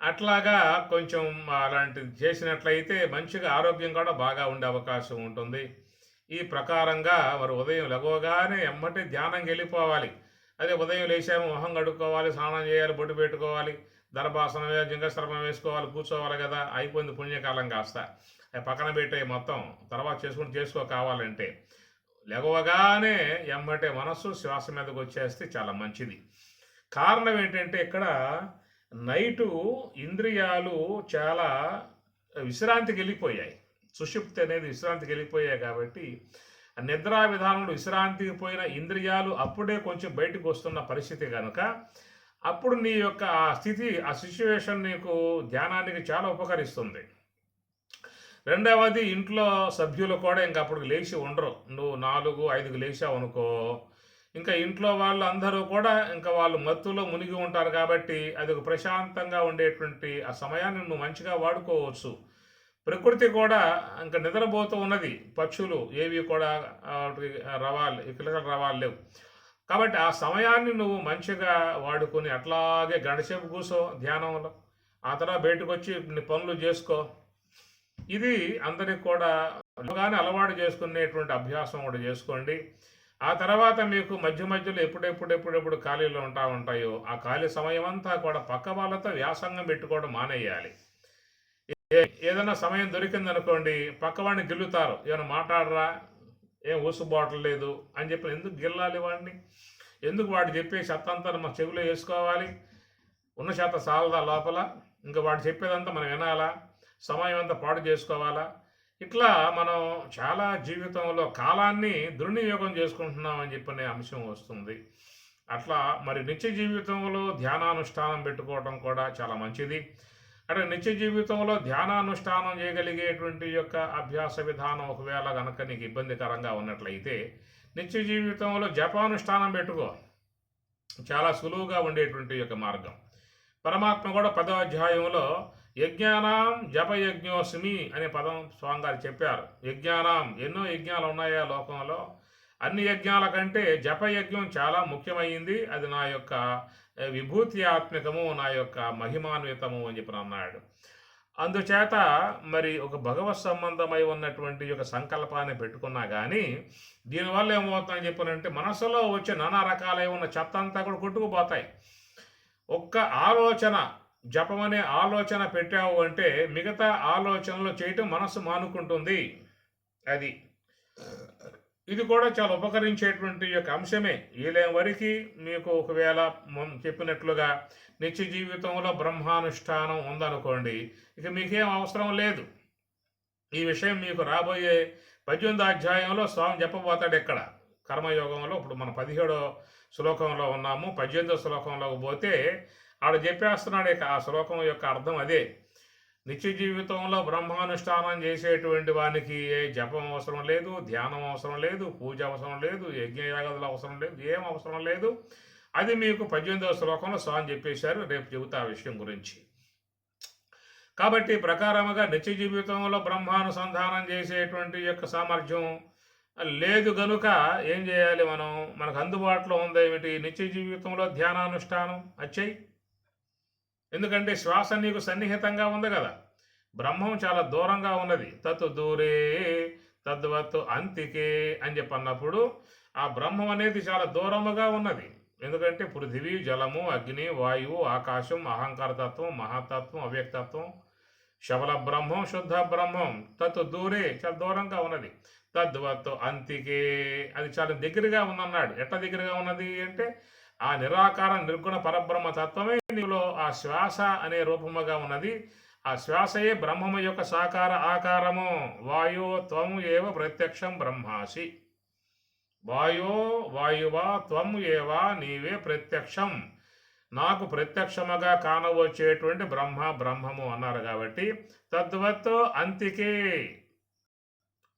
అట్లాగా కొంచెం అలాంటిది చేసినట్లయితే మంచిగా ఆరోగ్యం కూడా బాగా ఉండే అవకాశం ఉంటుంది. ఈ ప్రకారంగా మరి ఉదయం లెగవగానే ఎమ్మటే ధ్యానంకి వెళ్ళిపోవాలి. అదే ఉదయం లేచాము, మొహం కడుక్కోవాలి, స్నానం చేయాలి, బొట్టు పెట్టుకోవాలి, దర్భాసనం జింగశ్రమం వేసుకోవాలి, కూర్చోవాలి కదా, అయిపోయింది పుణ్యకాలం కాస్త. అవి పక్కన పెట్టే మొత్తం తర్వాత చేసుకో కావాలంటే. లెగవగానే ఎమ్మటే మనస్సు శ్వాస మీదకి వచ్చేస్తే చాలా మంచిది. కారణం ఏంటంటే ఇక్కడ నైటు ఇంద్రియాలు చాలా విశ్రాంతికి వెళ్ళిపోయాయి. సుషుప్తి అనేది విశ్రాంతికి వెళ్ళిపోయాయి కాబట్టి నిద్రా విధానంలో విశ్రాంతికి పోయిన ఇంద్రియాలు అప్పుడే కొంచెం బయటకు వస్తున్న పరిస్థితి కనుక అప్పుడు నీ యొక్క ఆ స్థితి, ఆ సిచ్యువేషన్ నీకు ధ్యానానికి చాలా ఉపకరిస్తుంది. రెండవది, ఇంట్లో సభ్యులు కూడా ఇంక అప్పుడు లేచి ఉండరు. నువ్వు 4-5కు లేచావు అనుకో, ఇంకా ఇంట్లో వాళ్ళు అందరూ కూడా ఇంకా వాళ్ళు మత్తులో మునిగి ఉంటారు కాబట్టి అది ఒక ప్రశాంతంగా ఉండేటువంటి ఆ సమయాన్ని నువ్వు మంచిగా వాడుకోవచ్చు. ప్రకృతి కూడా ఇంకా నిద్రపోతూ ఉన్నది. పక్షులు ఏవి కూడా కిలకలు రవాలు లేవు కాబట్టి ఆ సమయాన్ని నువ్వు మంచిగా వాడుకొని అట్లాగే గంటసేపు కూసో ధ్యానంలో, ఆ తర్వాత బయటకు వచ్చి నీ పనులు చేసుకో. ఇది అందరికి కూడా అలవాటు చేసుకునేటువంటి అభ్యాసం కూడా చేసుకోండి. ఆ తర్వాత మీకు మధ్య మధ్యలో ఎప్పుడెప్పుడు ఖాళీలో ఉంటాయో ఆ ఖాళీ సమయం అంతా కూడా పక్క వాళ్ళతో వ్యాసంగం పెట్టుకోవడం మానేయాలి. ఏదైనా సమయం దొరికిందనుకోండి, పక్కవాడిని గిల్లుతారు. ఏమైనా మాట్లాడరా, ఏం ఊసుబాటలు లేదు అని చెప్పి ఎందుకు గిల్లాలి వాడిని? ఎందుకు వాడు చెప్పే చెత్తంతా మా చెవిలో వేసుకోవాలి? ఉన్న చేత సాలదా లోపల? ఇంకా వాడు చెప్పేదంతా మనం వినాలా? సమయం అంతా పాడు చేసుకోవాలా? ఇట్లా మనం చాలా జీవితంలో కాలాన్ని దుర్వినియోగం చేసుకుంటున్నాం అని చెప్పనే అంశం వస్తుంది. అట్లా మరి నిత్య జీవితంలో ధ్యానానుష్ఠానం పెట్టుకోవడం కూడా చాలా మంచిది. అంటే నిత్య జీవితంలో ధ్యానానుష్ఠానం చేయగలిగేటువంటి యొక్క అభ్యాస విధానం ఒకవేళ కనుక నీకు ఇబ్బందికరంగా ఉన్నట్లయితే నిత్య జీవితంలో జపానుష్ఠానం పెట్టుకో. చాలా సులువుగా ఉండేటువంటి యొక్క మార్గం. పరమాత్మ కూడా 10వ అధ్యాయంలో యజ్ఞానాం జపయజ్ఞోస్మి అనే పదం స్వామిగారు చెప్పారు. యజ్ఞానాం, ఎన్నో యజ్ఞాలు ఉన్నాయా లోకంలో, అన్ని యజ్ఞాల కంటే జపయజ్ఞం చాలా ముఖ్యమైంది. అది నా యొక్క విభూతి ఆత్మికము, నా యొక్క మహిమాన్వితము అని చెప్పి అన్నాడు. అందుచేత మరి ఒక భగవత్ సంబంధమై ఉన్నటువంటి యొక్క సంకల్పాన్ని పెట్టుకున్నా కానీ దీనివల్ల ఏమవుతుందని చెప్పనంటే మనసులో వచ్చే నానా రకాలై ఉన్న చెత్త అంతా కూడా కొట్టుకుపోతాయి. ఒక్క ఆలోచన, జపం అనే ఆలోచన పెట్టావు అంటే మిగతా ఆలోచనలు చేయటం మనసు మానుకుంటుంది. అది ఇది కూడా చాలా ఉపకరించేటువంటి యొక్క అంశమే. వీలైన వరకు మీకు ఒకవేళ చెప్పినట్లుగా నిత్య జీవితంలో బ్రహ్మానుష్ఠానం ఉందనుకోండి, ఇక మీకేం అవసరం లేదు. ఈ విషయం మీకు రాబోయే 18వ అధ్యాయంలో స్వామి చెప్పబోతాడు. ఎక్కడ కర్మయోగంలో ఇప్పుడు మన 17వ శ్లోకంలో ఉన్నాము. 18వ శ్లోకంలోకి పోతే ఆడ చెప్పేస్తున్నాడు. ఇక ఆ శ్లోకం యొక్క అర్థం అదే. నిత్య జీవితంలో బ్రహ్మానుష్ఠానం చేసేటువంటి వానికి ఏ జపం అవసరం లేదు, ధ్యానం అవసరం లేదు, పూజ అవసరం లేదు, యజ్ఞయాగాదులు అవసరం లేదు, ఏం అవసరం లేదు. అది మీకు 18వ శ్లోకంలో స్వామి చెప్పేశారు. రేపు చెబుతా ఆ విషయం గురించి. కాబట్టి ప్రకారముగా నిత్య జీవితంలో బ్రహ్మానుసంధానం చేసేటువంటి యొక్క సామర్థ్యం లేదు గనుక ఏం చేయాలి మనం? మనకు అందుబాటులో ఉందేమిటి? నిత్య జీవితంలో ధ్యానానుష్ఠానం అచ్చేయి. ఎందుకంటే శ్వాస నీకు సన్నిహితంగా ఉంది కదా, బ్రహ్మం చాలా దూరంగా ఉన్నది. తత్తు దూరే తద్వత్తు అంతికే అని చెప్పి అన్నప్పుడు ఆ బ్రహ్మం అనేది చాలా దూరముగా ఉన్నది. ఎందుకంటే పృథివీ, జలము, అగ్ని, వాయువు, ఆకాశం, అహంకారతత్వం, మహాతత్వం, అవ్యక్తత్వం, శబల బ్రహ్మం, శుద్ధ బ్రహ్మం తత్తు దూరే చాలా దూరంగా ఉన్నది. తద్వత్తు అంతికే అది చాలా దగ్గరగా ఉందన్నాడు. ఎట్లా దగ్గరగా ఉన్నది అంటే ఆ నిరాకార నిర్గుణ పరబ్రహ్మ తత్వమే నీలో ఆ శ్వాస అనే రూపముగా ఉన్నది. ఆ శ్వాసయే బ్రహ్మము యొక్క సాకార ఆకారము. వాయో త్వము ఏవ ప్రత్యక్షం బ్రహ్మాసి. వాయువా త్వము ఏవా నీవే ప్రత్యక్షం. నాకు ప్రత్యక్షముగా కానవచ్చేటువంటి బ్రహ్మ బ్రహ్మము అన్నారు కాబట్టి తద్వత్తు అంతికే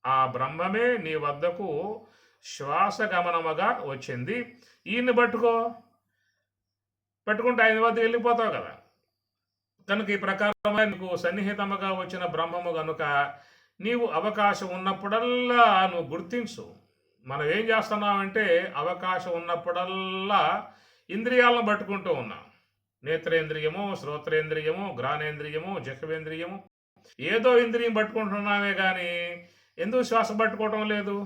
ఆ బ్రహ్మమే నీ వద్దకు శ్వాసగమనముగా వచ్చింది. ఈయన్ని పట్టుకుంటే ఆయన వద్దకు వెళ్ళిపోతావు కదా. కనుక ఈ ప్రకారమే నీకు సన్నిహితముగా వచ్చిన బ్రహ్మము కనుక నీవు అవకాశం ఉన్నప్పుడల్లా నువ్వు గుర్తించు. మనం ఏం చేస్తున్నామంటే అవకాశం ఉన్నప్పుడల్లా ఇంద్రియాలను పట్టుకుంటూ ఉన్నాం. నేత్రేంద్రియము, శ్రోత్రేంద్రియము, గ్రానేంద్రియము, జహ్వేంద్రియము, ఏదో ఇంద్రియం పట్టుకుంటున్నామే కానీ ఎందుకు శ్వాస పట్టుకోవటం లేదు?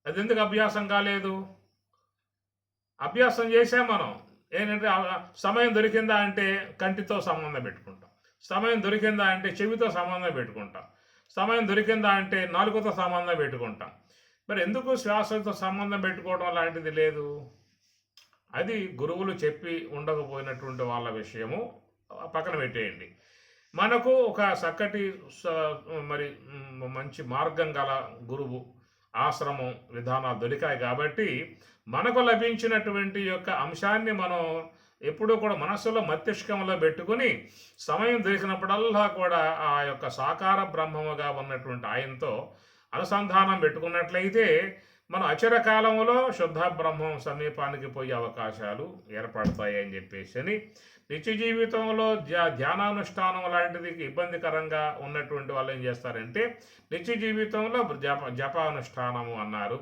అది ఎందుకు అభ్యాసం కాలేదు? అభ్యాసం చేసాం మనం. ఏంటంటే సమయం దొరికిందా అంటే కంటితో సంబంధం పెట్టుకుంటాం, సమయం దొరికిందా అంటే చెవితో సంబంధం పెట్టుకుంటాం, సమయం దొరికిందా అంటే నాలుగుతో సంబంధం పెట్టుకుంటాం. మరి ఎందుకు శ్వాసతో సంబంధం పెట్టుకోవడం లాంటిది లేదు? అది గురువులు చెప్పి ఉండకపోయినటువంటి వాళ్ళ విషయము పక్కన పెట్టేయండి. మనకు ఒక చక్కటి మరి మంచి మార్గం గల గురువు ఆశ్రమం విధానాలు దొరికాయి కాబట్టి మనకు లభించినటువంటి యొక్క అంశాన్ని మనం ఎప్పుడూ కూడా మనస్సులో మస్తిష్కంలో పెట్టుకుని సమయం దొరికినప్పుడల్లా కూడా ఆ యొక్క సాకార బ్రహ్మముగా ఉన్నటువంటి ఆయనతో అనుసంధానం పెట్టుకున్నట్లయితే మన అచర కాలంలో శుద్ధ బ్రహ్మం సమీపానికి పోయే అవకాశాలు ఏర్పడతాయి అని చెప్పేసి నిత్య జీవితంలో ధ్యానానుష్ఠానం లాంటిది ఇబ్బందికరంగా ఉన్నటువంటి వాళ్ళు ఏం చేస్తారంటే నిత్య జీవితంలో జపానుష్ఠానము అన్నారు.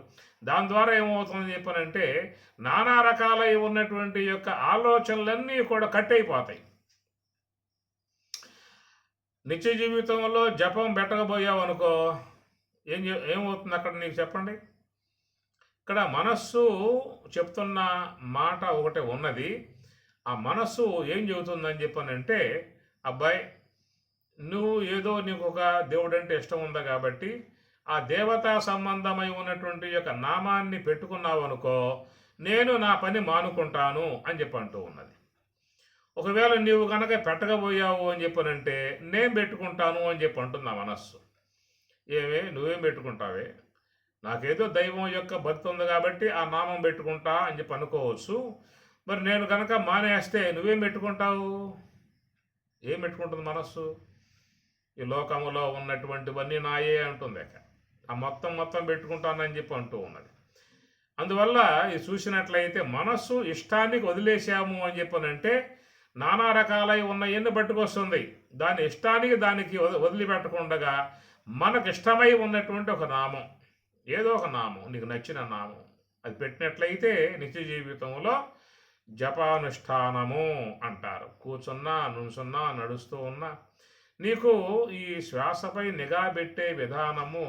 దాని ద్వారా ఏమవుతుందని చెప్పనంటే నానా రకాలై ఉన్నటువంటి యొక్క ఆలోచనలన్నీ కూడా కట్ అయిపోతాయి. నిత్య జీవితంలో జపం పెట్టకపోయావు అనుకో ఏమవుతుంది అక్కడ నీకు చెప్పండి. ఇక్కడ మనస్సు చెప్తున్న మాట ఒకటే ఉన్నది. ఆ మనస్సు ఏం చెబుతుందని చెప్పనంటే, అబ్బాయి నువ్వు ఏదో నీకు ఒక దేవుడు అంటే ఇష్టం ఉందా కాబట్టి ఆ దేవతా సంబంధమై ఉన్నటువంటి యొక్క నామాన్ని పెట్టుకున్నావు అనుకో నేను నా పని మానుకుంటాను అని చెప్పి అంటూ ఉన్నది. ఒకవేళ నీవు కనుక పెట్టకపోయావు అని చెప్పనంటే నేను పెట్టుకుంటాను అని చెప్పి అంటుంది ఆ మనస్సు. నువ్వేం పెట్టుకుంటావే? నాకేదో దైవం యొక్క భక్తి ఉంది కాబట్టి ఆ నామం పెట్టుకుంటా అని చెప్పి అనుకోవచ్చు. మరి నేను కనుక మానేస్తే నువ్వేం పెట్టుకుంటావు? ఏం పెట్టుకుంటుంది మనస్సు? ఈ లోకములో ఉన్నటువంటివన్నీ నాయే అంటుంది. ఆ మొత్తం పెట్టుకుంటానని చెప్పి అంటూ ఉన్నది. అందువల్ల ఇది చూసినట్లయితే మనస్సు ఇష్టానికి వదిలేసాము అని చెప్పనంటే నానా రకాలై ఉన్న ఎన్ని పట్టుకొస్తుంది. దాని ఇష్టానికి దానికి వదిలిపెట్టకుండా మనకు ఇష్టమై ఉన్నటువంటి ఒక నామం, ఏదో ఒక నామం, నీకు నచ్చిన నామం అది పెట్టినట్లయితే నిత్య జీవితంలో జపానుష్ఠానము అంటారు. కూర్చున్నా, నుంచున్నా, నడుస్తూ ఉన్నా నీకు ఈ శ్వాసపై నిఘా పెట్టే విధానము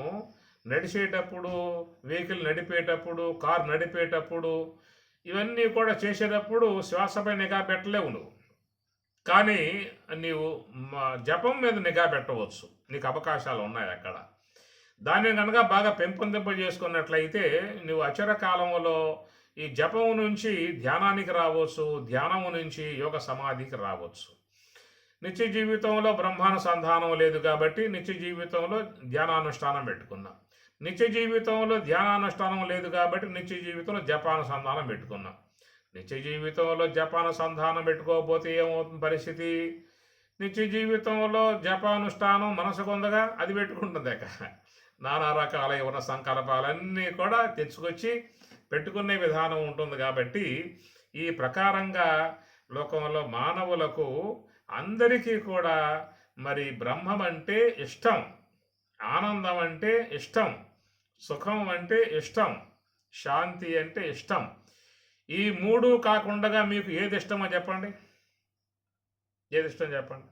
నడిచేటప్పుడు, వెహికల్ నడిపేటప్పుడు, కారు నడిపేటప్పుడు, ఇవన్నీ కూడా చేసేటప్పుడు శ్వాసపై నిఘా పెట్టలేవు నువ్వు. కానీ నీవు జపం మీద నిఘా పెట్టవచ్చు, నీకు అవకాశాలు ఉన్నాయి అక్కడ. దాన్ని కనుక బాగా పెంపొందింప చేసుకున్నట్లయితే నువ్వు అచర కాలంలో ఈ జపము నుంచి ధ్యానానికి రావచ్చు, ధ్యానము నుంచి యోగ సమాధికి రావచ్చు. నిత్య జీవితంలో బ్రహ్మానుసంధానం లేదు కాబట్టి నిత్య జీవితంలో ధ్యానానుష్ఠానం పెట్టుకున్నాం. నిత్య జీవితంలో ధ్యానానుష్ఠానం లేదు కాబట్టి నిత్య జీవితంలో జపానుసంధానం పెట్టుకున్నాం. నిత్య జీవితంలో జపానుసంధానం పెట్టుకోకపోతే ఏమవుతుంది పరిస్థితి? నిత్య జీవితంలో జపానుష్ఠానం మనసుకు ఉందగా అది పెట్టుకుంటుంది. నానా రకాల ఉన్న సంకల్పాలన్నీ కూడా తెచ్చుకొచ్చి పెట్టుకునే విధానం ఉంటుంది. కాబట్టి ఈ ప్రకారంగా లోకంలో మానవులకు అందరికీ కూడా మరి బ్రహ్మం అంటే ఇష్టం, ఆనందం అంటే ఇష్టం, సుఖం అంటే ఇష్టం, శాంతి అంటే ఇష్టం. ఈ మూడు కాకుండా మీకు ఏది ఇష్టమో చెప్పండి? ఏది ఇష్టం చెప్పండి?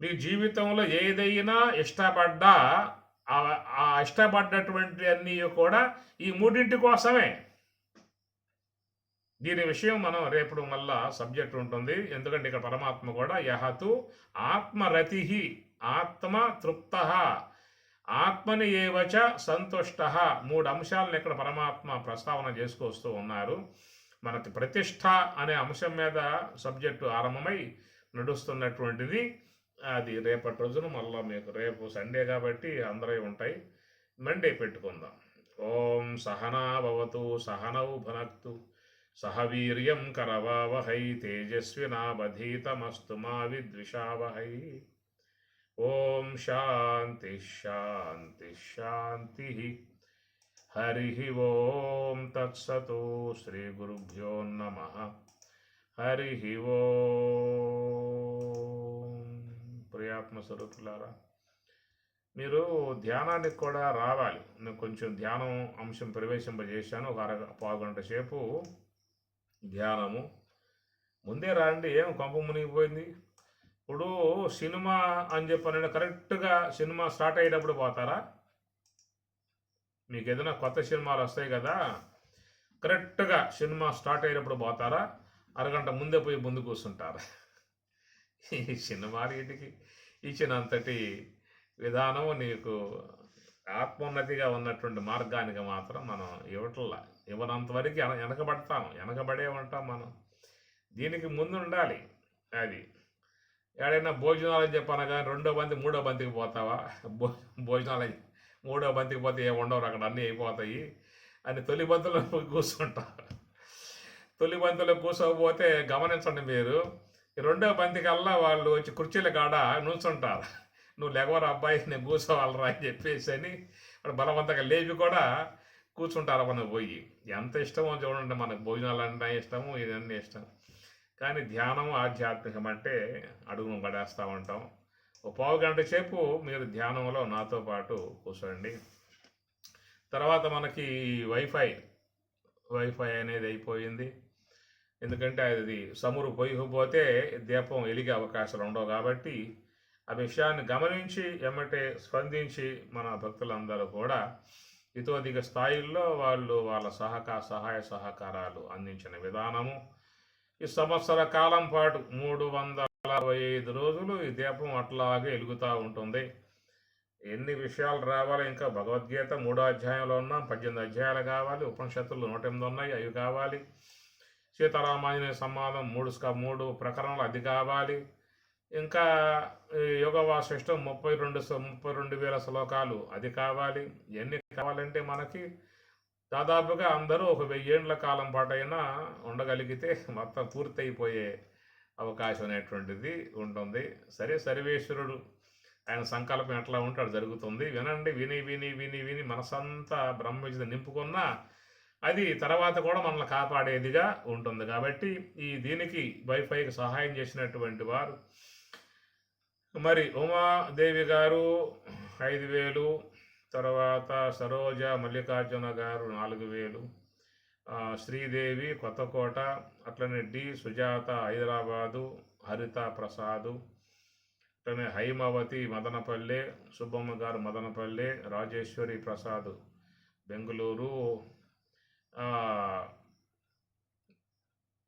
మీ జీవితంలో ఏదైనా ఇష్టపడ్డా ఆ ఇష్టపడ్డటువంటి అన్నీ కూడా ఈ మూడింటి కోసమే. దీని విషయం మనం రేపు మళ్ళా సబ్జెక్ట్ ఉంటుంది. ఎందుకంటే ఇక్కడ పరమాత్మ కూడా యహతు ఆత్మరతి, ఆత్మ తృప్త, ఆత్మని ఏవచ సంతుష్ట, 3 అంశాలను ఇక్కడ పరమాత్మ ప్రస్తావన చేసుకొస్తూ ఉన్నారు. మనకి ప్రతిష్ట అనే అంశం మీద సబ్జెక్టు ఆరంభమై నడుస్తున్నటువంటిది. అది రేపటి రోజున మళ్ళీ మీకు రేపు సండే కాబట్టి అందరూ ఉంటాయి, మండే పెట్టుకుందాం. ఓం సహనా భవతు, సహనౌ భునక్తు, సహ వీర్యం కరవావహై తేజస్వినావధీతమస్తు మా విద్విషావహై. ఓం శాంతి శాంతి శాంతి. హరి ఓం తత్సతు. శ్రీ గురుభ్యో నమః. హరి ఓం. ప్రియాత్మ స్వరూపులారా, మీరు ధ్యానానికి కూడా రావాలి. నేను కొంచెం ధ్యానం అంశం ప్రవేశింపజేశాను. ఒక పావుగంట సేపు ధ్యానము. ముందే రాండి, ఏం కొంప మునిగిపోయింది. ఇప్పుడు సినిమా అని చెప్పని కరెక్ట్గా సినిమా స్టార్ట్ అయ్యేటప్పుడు పోతారా? మీకు ఏదైనా కొత్త సినిమాలు వస్తాయి కదా, కరెక్ట్గా సినిమా స్టార్ట్ అయ్యేటప్పుడు పోతారా? అరగంట ముందే పోయి ముందు కూర్చుంటారా? ఈ సినిమాలు వీటికి ఇచ్చినంతటి విధానం నీకు ఆత్మోన్నతిగా ఉన్నటువంటి మార్గానికి మాత్రం మనం ఇవ్వనంతవరకు వెనకబడే ఉంటాం మనం. దీనికి ముందు ఉండాలి. అది ఏడైనా భోజనాలు అని చెప్పాను కానీ రెండో బంతి మూడో బంతికి పోతావా? భోజనాలు మూడో బంతికి పోతే ఏమి ఉండవు, అక్కడ అన్నీ అయిపోతాయి అని తొలి బంతిలో కూర్చుంటారు. తొలి బంతిలో కూర్చోకపోతే గమనించండి మీరు, రెండో బంతికల్లా వాళ్ళు వచ్చి కుర్చీల కాడ నుంచుంటారు. నువ్వు లెగవరు అబ్బాయి, నేను కూర్చోవాలరా అని చెప్పేసి అని బలవంతంగా లేపి కూడా కూర్చుంటారు. మనకు పోయి ఎంత ఇష్టమో చూడండి. మనకు భోజనాలు అంటే ఇష్టము, ఇదన్నీ ఇష్టం. కానీ ధ్యానం ఆధ్యాత్మికం అంటే అడుగును పడేస్తూ ఉంటాం. ఓ పావు గంట సేపు మీరు ధ్యానంలో నాతో పాటు కూర్చోండి. తర్వాత మనకి వైఫై అనేది అయిపోయింది. ఎందుకంటే అది సమురు పోయిపోతే దీపం వెలిగే అవకాశాలు ఉండవు కాబట్టి ఆ విషయాన్ని గమనించి ఎమ్మటే స్పందించి మన భక్తులందరూ కూడా ఇతోధిక స్థాయిల్లో వాళ్ళు వాళ్ళ సహాయ సహకారాలు అందించిన విధానము. ఈ సంవత్సర కాలం పాటు 365 రోజులు ఈ దీపం అట్లాగే వెలుగుతూ ఉంటుంది. ఎన్ని విషయాలు రావాలి, ఇంకా భగవద్గీత 3వ అధ్యాయంలో ఉన్నాం, 18 అధ్యాయాలు కావాలి. ఉపనిషత్తులు 108 ఉన్నాయి, అవి కావాలి. సీతారామాంజనేయ సంవాదం 3 ప్రకరణలు అది కావాలి. ఇంకా యోగ వాసిష్టం 32,000 శ్లోకాలు అది కావాలి. ఇవన్నీ కావాలంటే మనకి దాదాపుగా అందరూ ఒక 1000 ఏళ్ల కాలం పాటైనా ఉండగలిగితే మొత్తం పూర్తయిపోయే అవకాశం అనేటువంటిది ఉంటుంది. సరే, సర్వేశ్వరుడు ఆయన సంకల్పం ఎట్లా ఉంటాడు జరుగుతుంది. వినండి, విని విని విని విని మనసంతా బ్రహ్మవిద్య నింపుకున్నా అది తర్వాత కూడా మనల్ని కాపాడేదిగా ఉంటుంది. కాబట్టి దీనికి వైఫైకి సహాయం చేసినటువంటి వారు మరి ఉమాదేవి గారు 5,000, తర్వాత సరోజ మల్లికార్జున గారు 4,000, శ్రీదేవి కొత్తకోట, అట్లనే డి సుజాత హైదరాబాదు, హరిత ప్రసాదు, అట్లనే హైమావతి మదనపల్లె, సుబ్బమ్మ గారు మదనపల్లె, రాజేశ్వరి ప్రసాద్ బెంగళూరు,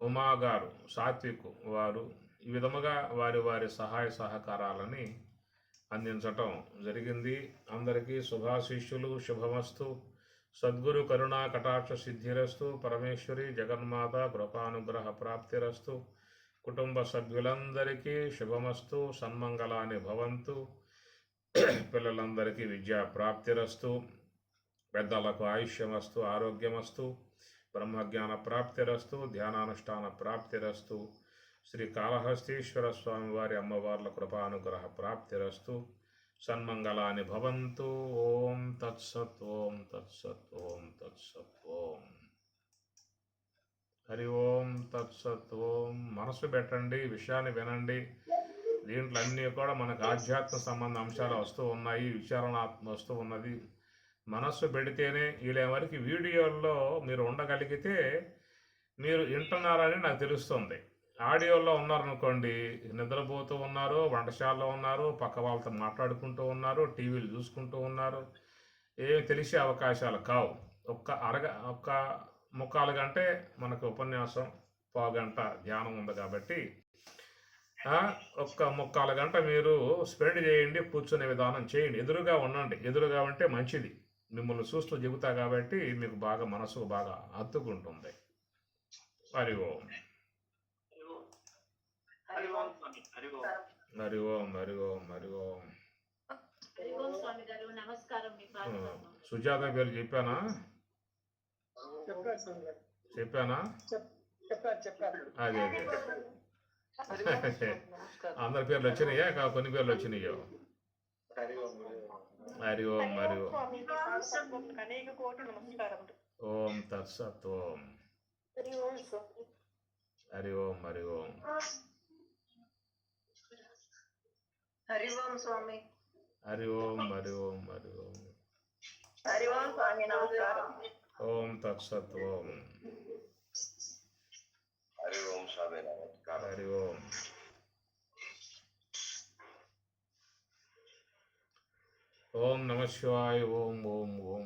ఉమా గారు సాత్విక్ వారు ఈ విధముగా వారి సహాయ సహకారాలని అందించటం జరిగింది. అందరికీ శుభాశిష్యులు, శుభమస్తు. సద్గురు కరుణా కటాక్ష సిద్ధిరస్తు. పరమేశ్వరి జగన్మాత కృపానుగ్రహ ప్రాప్తిరస్తు. కుటుంబ సభ్యులందరికీ శుభమస్తు, సన్మంగళాని భవంతు. పిల్లలందరికీ విద్యా ప్రాప్తిరస్తు. పెద్దలకు ఆయుష్యమస్తు, ఆరోగ్యమస్తు. బ్రహ్మజ్ఞాన ప్రాప్తిరస్తు, ధ్యానానుష్ఠాన ప్రాప్తిరస్తు. శ్రీ కాళహస్తీశ్వర స్వామి వారి అమ్మవార్ల కృపానుగ్రహ ప్రాప్తిరస్తు. సన్మంగళాని భవంతు. ఓం తత్సత్. ఓం తత్సత్. ఓం తత్సత్. ఓం హరి ఓం తత్సత్. ఓం. మనసు పెట్టండి, విషయాన్ని వినండి. దీంట్లో అన్నీ కూడా మనకు ఆధ్యాత్మ సంబంధ అంశాలు వస్తూ ఉన్నాయి, విచారణ వస్తూ ఉన్నది. మనస్సు పెడితేనే ఇలా వరకు వీడియోల్లో మీరు ఉండగలిగితే మీరు వింటున్నారని నాకు తెలుస్తుంది. ఆడియోలో ఉన్నారనుకోండి, నిద్రపోతూ ఉన్నారు, వంటశాలలో ఉన్నారు, పక్క వాళ్ళతో మాట్లాడుకుంటూ ఉన్నారు, టీవీలు చూసుకుంటూ ఉన్నారు, ఏమి తెలిసే అవకాశాలు కావు. ఒక్క ముక్కాలు గంటే మనకు ఉపన్యాసం, పావుగంట ధ్యానం ఉంది కాబట్టి ఒక్క ముక్కాలు గంట మీరు స్పెండ్ చేయండి. కూర్చునే విధానం చేయండి, ఎదురుగా ఉండండి. ఎదురుగా ఉంటే మంచిది. మిమ్మల్ని చూస్తూ చెబుతా కాబట్టి మీకు బాగా మనసుకు బాగా హత్తుకుంటుంది. హరి ఓం. హరి ఓం. హరి ఓం. హరి ఓం. హరి ఓం. సుజాత పేరు చెప్పానా? చెప్పానా? చెప్పారు. అదే అదే అందరి పేర్లు వచ్చినాయా? కొన్ని పేర్లు వచ్చినాయో? హరి ఓం హరి ఓం. ఓం తత్సత్ ఓం. హరి ఓం హరి ఓం. హరి ఓం స్వామి. హరి ఓం హరి ఓం. హరి ఓం స్వామి, నమస్కారం. ఓం తత్సత్ ఓం. హరి ఓం స్వామి, నమస్కారం. హరి ఓం. ఓం నమ శివాయ. ఓం ఓం ఓం.